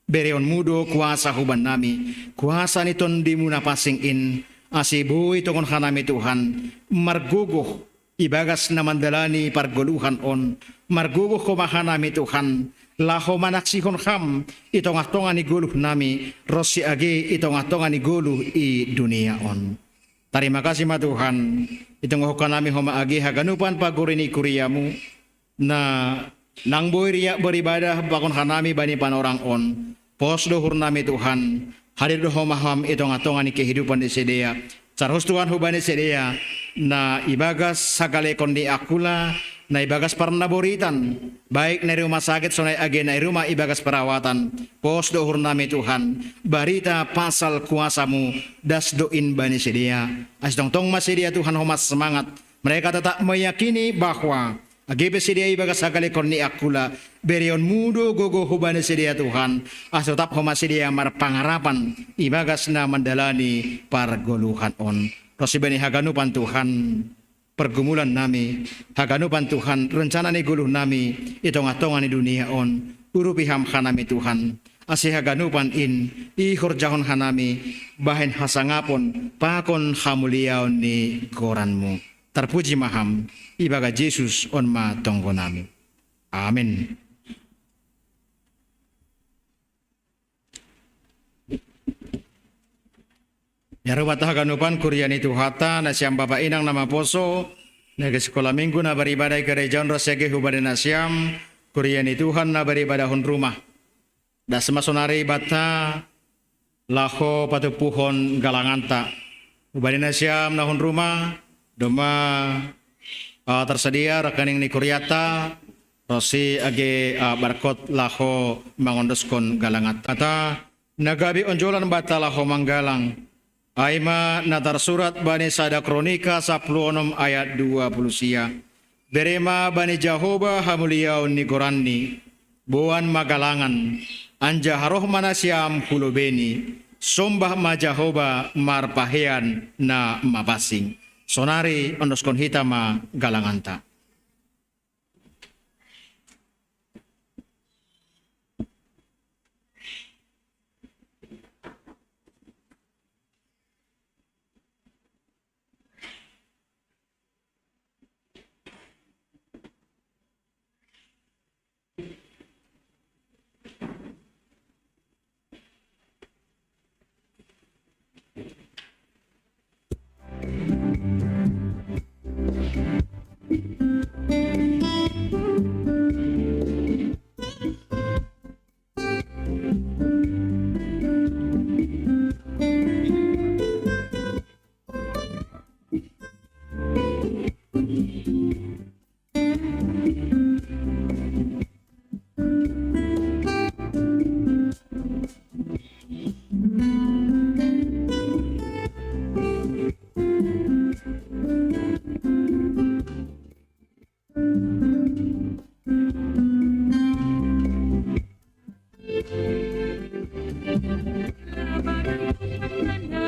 Bereon mudo kuasa huban nami, kuasa niton di muna pasing in, asibu itongon hanami Tuhan, marguguh ibagas na mandalani pargoluhan on, marguguh kumahanami Tuhan, laho manaksihon ham, itong-atongan ni guluh nami, rosi age itong-atongan ni guluh i dunia on. Terima kasih ma Tuhan, itong nami homa age haganupan pagurini kuriamu, na nang boy beribadah bakon hanami bani panorang on. Pos dohur nami Tuhan. Hadir doho maham itong-atongan ni kehidupan di sedia. Carhus Tuhan hubani sedia. Na ibagas sagale kondi akula. Na ibagas parnaboritan. Baik na rumah sakit sonai age na rumah ibagas perawatan. Pos dohur nami Tuhan. Barita pasal kuasamu. Das doin bani sedia. As tong masedia Tuhan homas semangat. Mereka tetap meyakini bahwa AGP sedia ibagas sagale koni akula berion mudo gogo hubane sedia Tuhan asotap homa sedia mar pangarapan ibagas na mandalani pargoluhan on. Rosibani haganupan Tuhan pergumulan nami haganupan Tuhan rencana ni guluh nami itong-atongan ni dunia on urupi ham hanami Tuhan asih haganupan in ihor jahon hanami bahen hasangapon pakon hamuliaon ni goranmu. Terpuji maham ibaga Yesus on ma tonggo nami. Amin. Ya ruwata haganupan kuryani tuhata na siyang baba inang nama poso nage sekolah minggu na beribadah gereja rosege hubade na siyam kuryani Tuhan na beribadah hun rumah. Da semasonari bata laho patupuhon galanganta hubade na siyam na hun rumah. Doma tersedia rekening ni kuryata Rosi age barkot laho mangondoskon galangat. Kata nagabi onjolan bata laho manggalang. Aima natar surat bani sada kronika 16 ayat 20 sia. Berema bani Jahoba hamuliau ni gorani. Buan magalangan. Anja haroh manasiam kulubeni. Sombah ma Jahoba marpahean na mabasing. Sonari ondoskon hitama galanganta.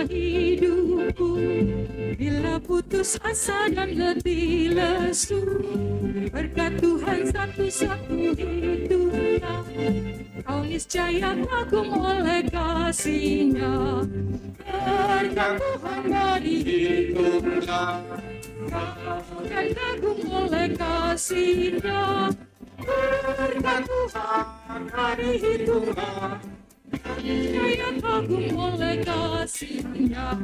Hidupku bila putus asa dan letih lesu, berkat Tuhan satu-satu hiduplah, kau niscaya kagum oleh kasih-Nya. Berkat Tuhan dari hiduplah, kau dan kagum oleh kasih-Nya. Berkat Tuhan dari hiduplah, saya kagum oleh kasih-Nya.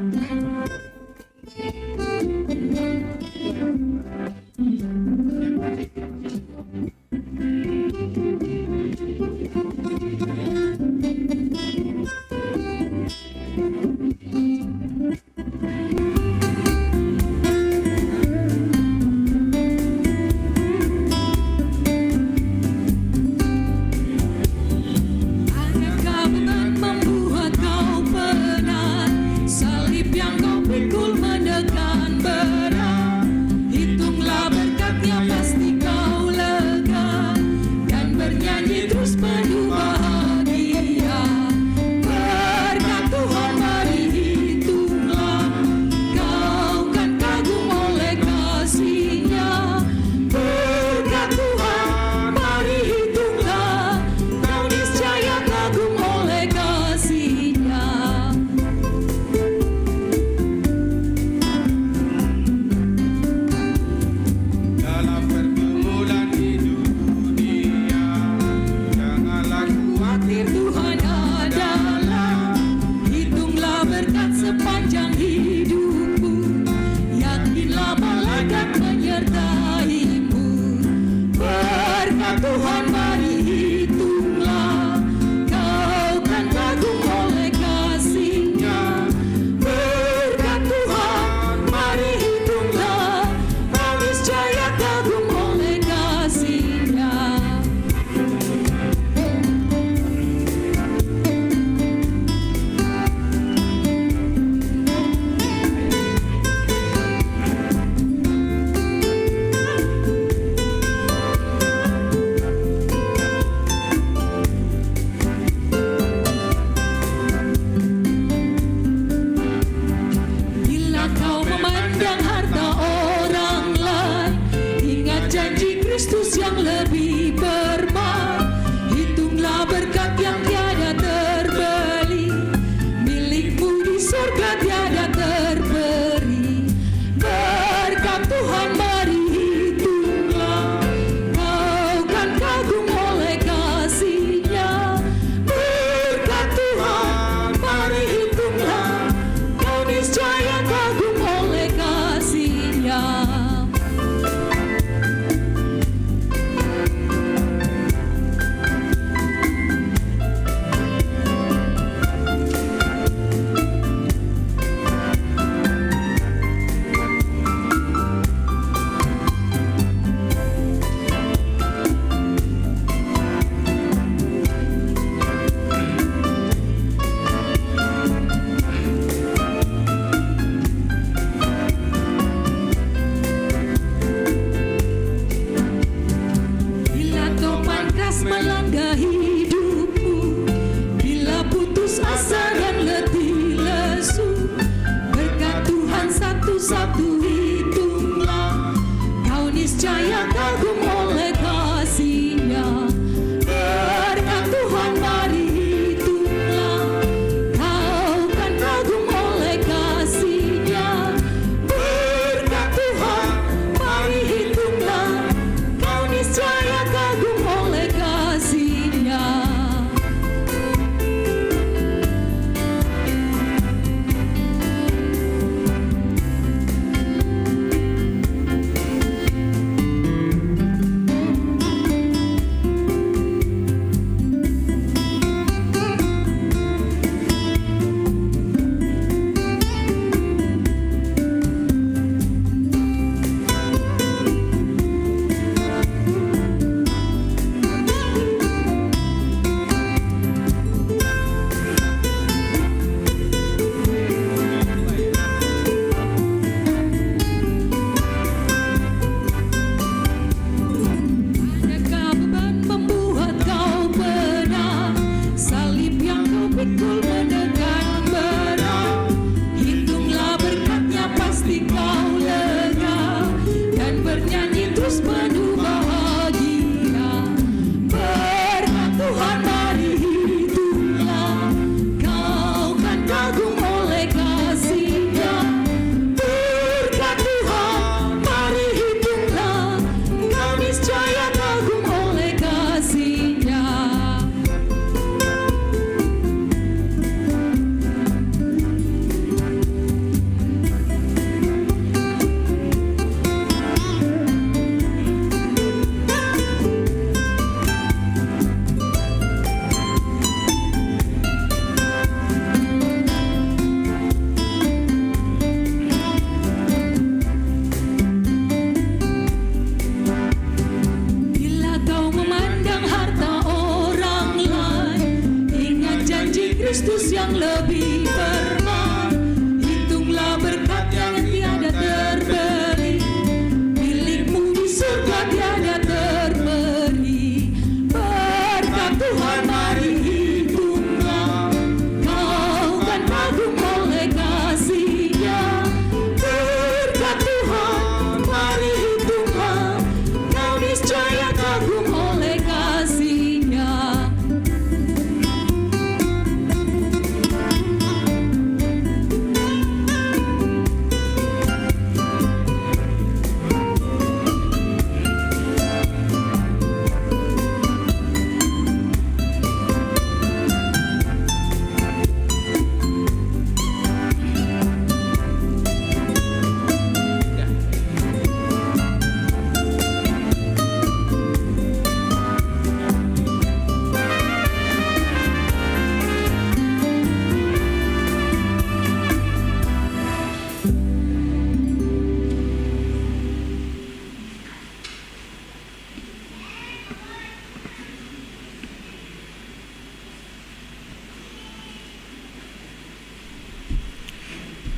melanda hidupmu, bila putus asa dan letih lesu, berkat Tuhan satu-satu hitunglah, kau niscaya kagum oleh kasih-Nya. Berkat Tuhan mari hitunglah, kau kan kagum oleh kasih-Nya. Berkat Tuhan mari hitunglah, kau niscaya kagum oleh kasih-Nya. Adakah beban membuat kau berat? Salib yang kau pikul menekan berat. Hitunglah berkatnya pasti kau lega, dan bernyanyi terus penuh bahagia. Berkat Tuhan mari hitunglah, kau kan kagum oleh kasih-Nya. Berkat Tuhan mari hitunglah, kau niscaya kagum oleh kasih-Nya. Bila kau memandang harta orang lain, ingat janji Kristus yang lebih firman. Hitunglah berkat yang tiada terbeli, milikmu di surga tiada terperi. Berkat Tuhan mari hitunglah, kau kan kagum oleh kasih-Nya. Berkat Tuhan mari hitunglah, kau niscaya kagum oleh kasih-Nya.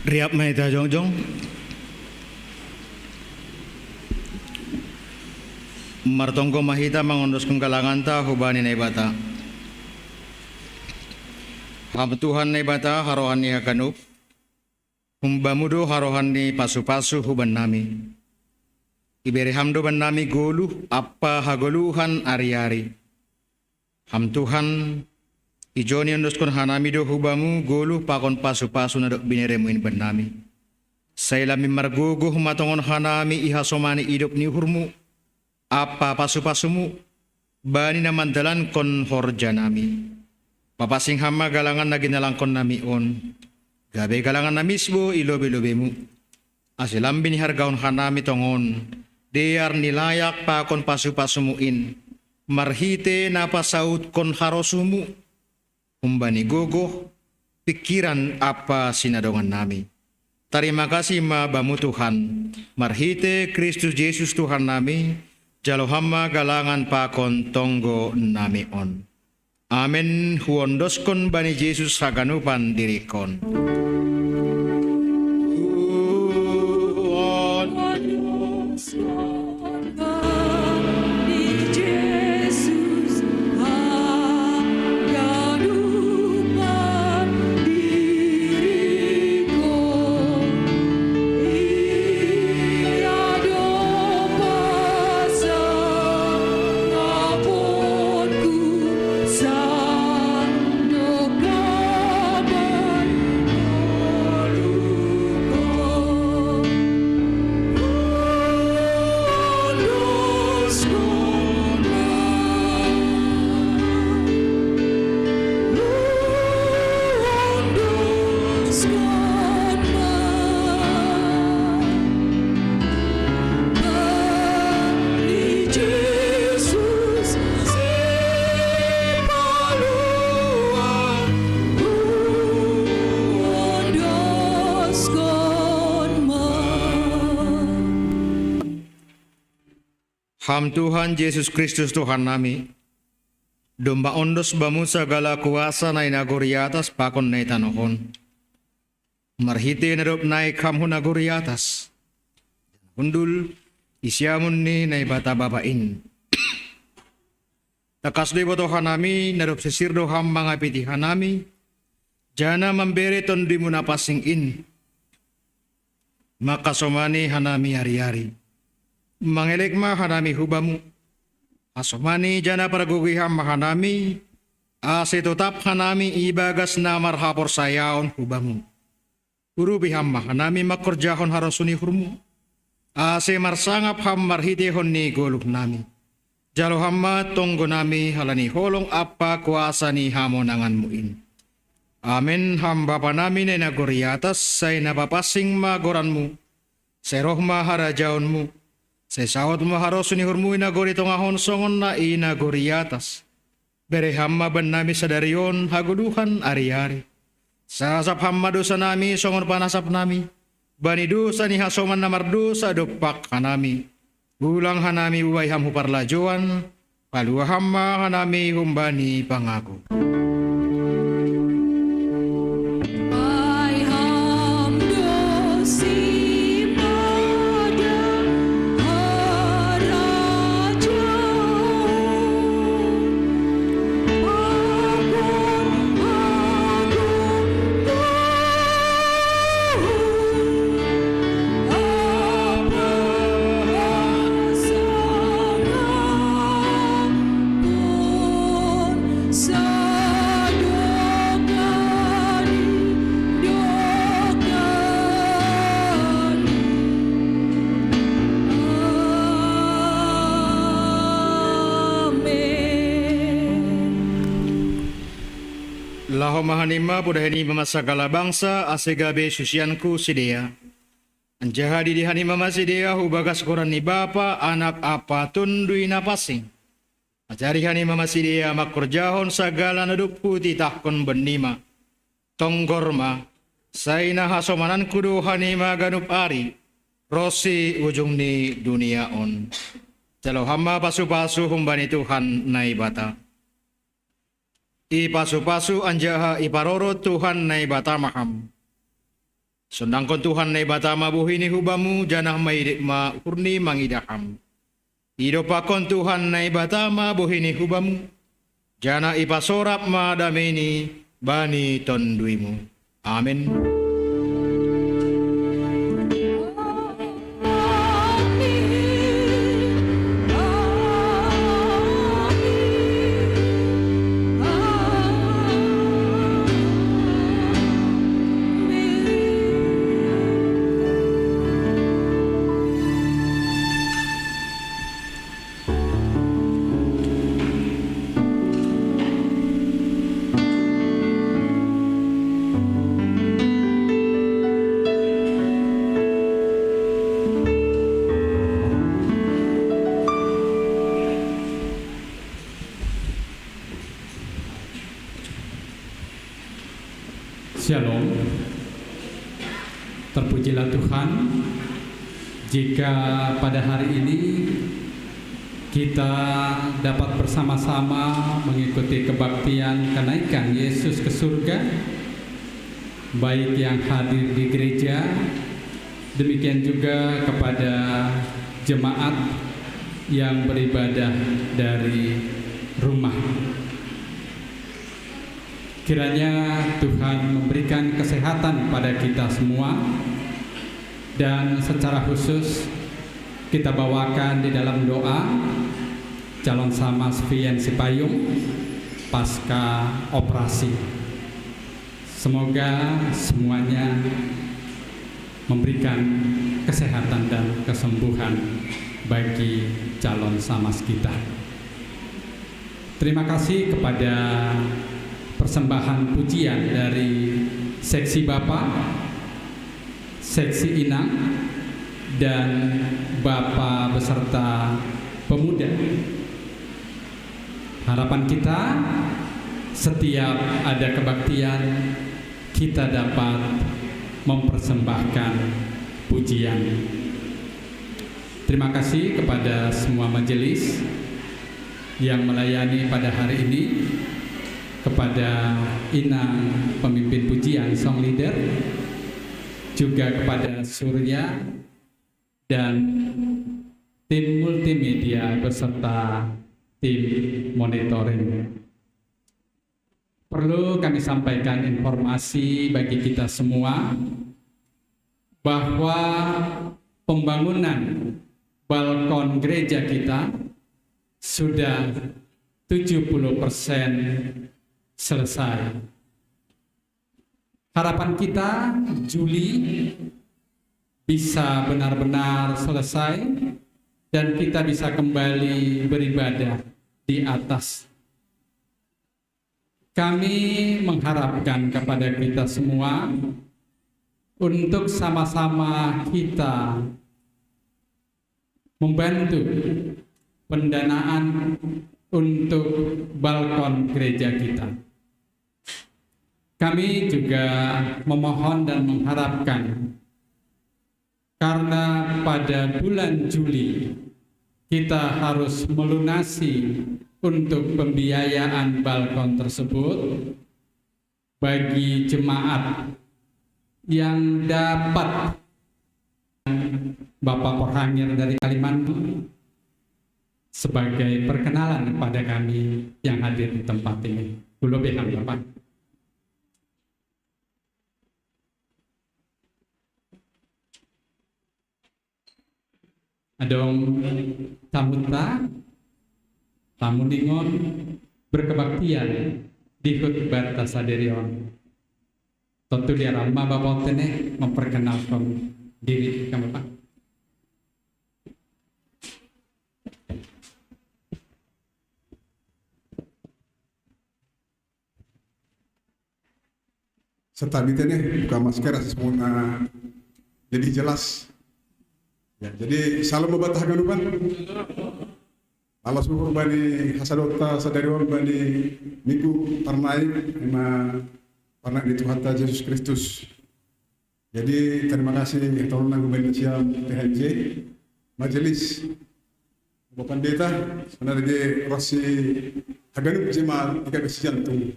Riap maita jongjong. Martongko mahita mangondoskum kalangan ta hubani na ibata. Hamtuhan na ibata harohan ni hakanup. Humbamudo harohan ni pasu-pasu huban nami. Iberi hamdo ban nami goluh apa hagoluhan ari-ari. Hamtuhan ijoni ondoskon hanami do hubamu goluh pakon pasu-pasu na do bineremuin ban nami. Sailami marguguh matongon hanami ihasomani idop ni hurmu. Apa pasu-pasumu bani na mandalan kon horja nami. Papasing hama galangan na ginalangkon nami on. Gabe galangan na misbo ilobe-lobemu. Asilam binihargaon hanami tongon. Deyar nilayak pa kon pasu-pasumuin. Marhite na pasaut kon harosumu. Umbani gogoh pikiran apa sinadongan nami. Terima kasih mabamu Tuhan. Marhite Kristus Yesus Tuhan nami. Jalohama galangan pakon tonggo nami on. Amin. Huondoskon bani Yesus haganupan dirikon. Bani Yesus Ham Tuhan Yesus Kristus Tuhan nami. Domba ondos bamu segala kuasa nai nagori atas pakon nai tanohon. Marhite narup naik ham hu nagori atas. Undul isyamun ni nai bata babain. Takas doi boto hanami narup sisir do ham mangapiti hanami. Jana memberi tondi muna pasing in. Maka somani hanami hari-hari. Mangelik ma hanami hubamu. Asomani jana paragugiham mahanami. Ase tetap hanami ibagas na marhapor sayaon hubamu. Urubiham mahanami makorjahon harosuni hurmu. Ase marsangap ham marhitihon ni goluk nami. Jalo hamma tonggo nami halani holong apa kuasa ni hamonangan muin. Amin ham bapa nami na nagori atas say napapasing magoranmu. Seroh maharajaonmu. Sesawat maharosuni hurmu inagori tongahon songon na inagori atas. Bere hamma ban nami sadarion haguduhan ari-ari. Sasap hamma dosa nami songon panasap nami. Bani dosa ni hasoman namar dosa dopak hanami. Ulang hanami uway ham huparlajuan. Palua hamma hanami humbani pangaku. Laho mahanima pudahani mamasakala bangsa asegabe susianku sidea. Anjahadi dihani mama sidea hubagas koran ni bapa anak apa tundui napasing. Acari hani mama sidea makorjahon sagala nadupku titahkon benima. Tonggorma saina hasomanan kudu hani maganup ari. Rosi ujung ni dunia on. Jalo hamba pasu-pasu humbani Tuhan naibata. I pasu-pasu anjaha iparoro Tuhan nai bata maham. Sundangkon Tuhan nai bata mabuhini hubamu janah maidik ma urni mangidaham. Idopakon Tuhan nai bata mabuhini hubamu. Janah ipasorap ma dameni bani tonduimu. Amin. Shalom. Terpujilah Tuhan jika pada hari ini kita dapat bersama-sama mengikuti kebaktian kenaikan Yesus ke surga, baik yang hadir di gereja, demikian juga kepada jemaat yang beribadah dari rumah. Kiranya Tuhan memberikan kesehatan pada kita semua, dan secara khusus kita bawakan di dalam doa calon Samas Vian Sipayung pasca operasi. Semoga semuanya memberikan kesehatan dan kesembuhan bagi calon Samas kita. Terima kasih kepada persembahan pujian dari seksi Bapak, seksi Inang, dan Bapak beserta pemuda. Harapan kita setiap ada kebaktian kita dapat mempersembahkan pujian. Terima kasih kepada semua majelis yang melayani pada hari ini, kepada Inang pemimpin pujian song leader, juga kepada Surya dan tim multimedia beserta tim monitoring. Perlu kami sampaikan informasi bagi kita semua bahwa pembangunan balkon gereja kita sudah 70% selesai. Harapan kita Juli bisa benar-benar selesai dan kita bisa kembali beribadah di atas. Kami mengharapkan kepada kita semua untuk sama-sama kita membantu pendanaan untuk balkon gereja kita. Kami juga memohon dan mengharapkan, karena pada bulan Juli kita harus melunasi untuk pembiayaan balkon tersebut bagi jemaat yang dapat. Bapak Porhangir dari Kalimantan sebagai perkenalan kepada kami yang hadir di tempat ini. Kulo behang Bapak. Adong tamuta, tamu ningon berkebaktian di khutbah tasaderion. Tentu dia ramah Bapak teneh memperkenalkan diri kami Pak. Serta nih buka masker semua jadi jelas. Ya, jadi salam babatah ganupan. Allah syukur bani hasadota sadarion bani minggu parnai ema parna di Tuhan Yesus Kristus. Jadi terima kasih tahun lalu Indonesia PHJ majelis Bapak Pendeta sebenarnya Rossi Haganu Jemaat tiga besi jantung.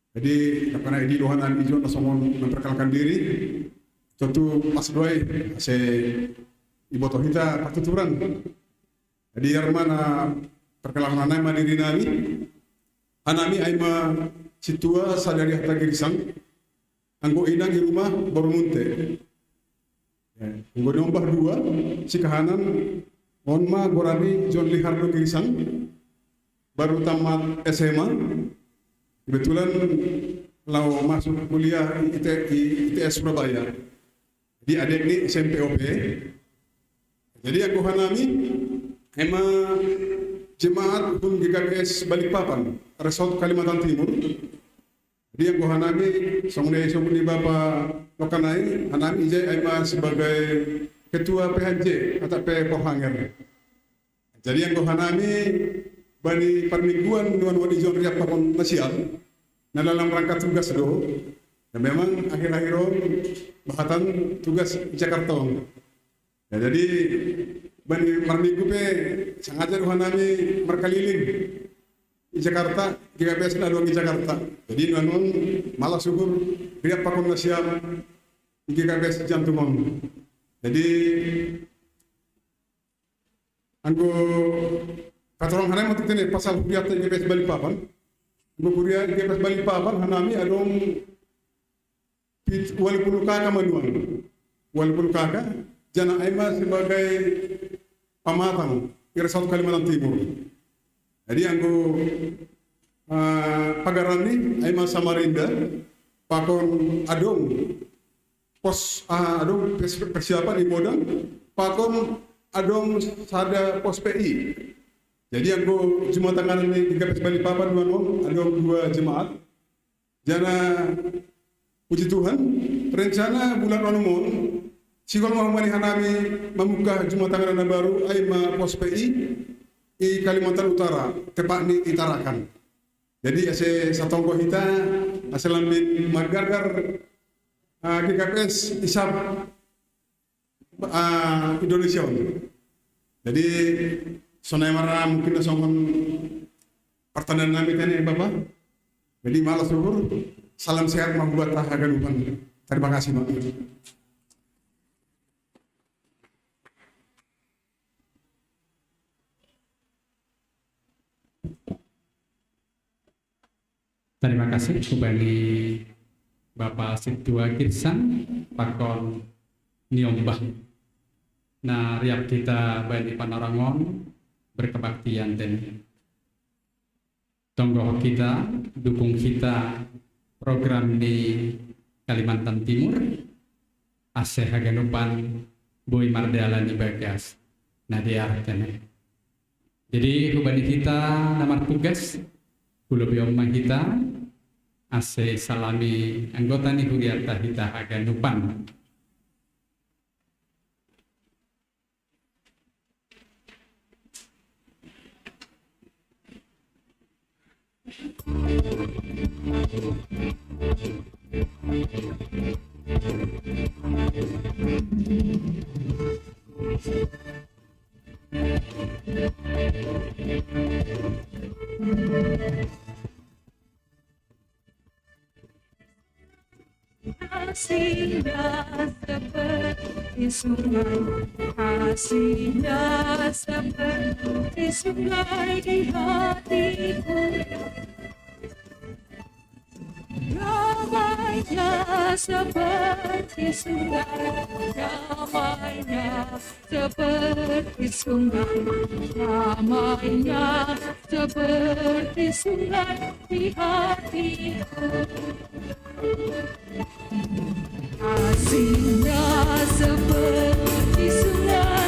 Jadi karena ini Dohanan Ijon langsung memperkenalkan diri. Tentu pas doai ibu tohita patuturan. Jadi yarmana perkenalan nama diri nami. Anami aima situa sadari hatta girisang. Anggo inang di rumah baru munte. Anggo nombor 2 si kahanan onma gorani John Lihardo girisang. Baru tamat SMA. Kebetulan lau masuk kuliah ITS Surabaya. Jadi adik ini SMP OP. Jadi aku hanami emang jemaat pun GKBS Balikpapan, Resort Kalimantan Timur. Jadi aku hanami songni Bapak Lokanai, hanami ijai emang sebagai ketua PHJ atau Porhangir. Jadi aku hanami bani permingguan dengan wadi John Riap Papon Nasial. Nah dalam rangka tugas do, dan memang akhir-akhir bahatan tugas Jakarta. Ya, jadi bani perminggu pe sengaja rohanami berkeliling di Jakarta, GKBS doang di Jakarta. Jadi nanon malah syukur Riap Papon Nasial di GKBS Jantumong. Jadi anggo katorong hanai matuk tene pasal kuliah di GKBS Balikpapan. Anggo kuliah di GKBS Balikpapan hanami adong walaupun kakak manuang. Walaupun kakak jana aima sebagai pamatang Resort Kalimantan Timur. Jadi anggo pagaran ini aima Samarinda pakon adong pos adong persiapan ibodang pakon adong sada pos PI. Jadi anggo jemaat tangan ini di GKBS Balikpapan ada 2 jemaat. Jana puji Tuhan, rencana bulan Ramadan sikol mau hanami membuka jemaat tangan baru aima pos PI di Kalimantan Utara, tepat di Tarakan. Jadi ase satongko kita asalambin margargar GKBS isap Indonesia. Jadi sonai mara mungkin nasongon pertandaan kami tadi Bapak. Jadi malas syukur. Salam sehat mahubat haganupan. Terima kasih Pak. Terima kasih kepada Bapak Situa Kirsan Pakon Niombah. Nah, riap kita bani panarangon berkebaktian dan tonggo kita, dukung kita program di Kalimantan Timur, Aceh Haganupan, Boy Mardala di Bagas, Nadia Kene. Jadi kubani kita nomor tugas, kulobi omah kita, Aceh salami anggota ni Huriata kita Haganupan. Kasihnya seperti sungai, kasihnya seperti sungai di hatiku. Damainya seperti sungai, damainya seperti sungai, damainya seperti sungai di hatiku. Kasihnya seperti sungai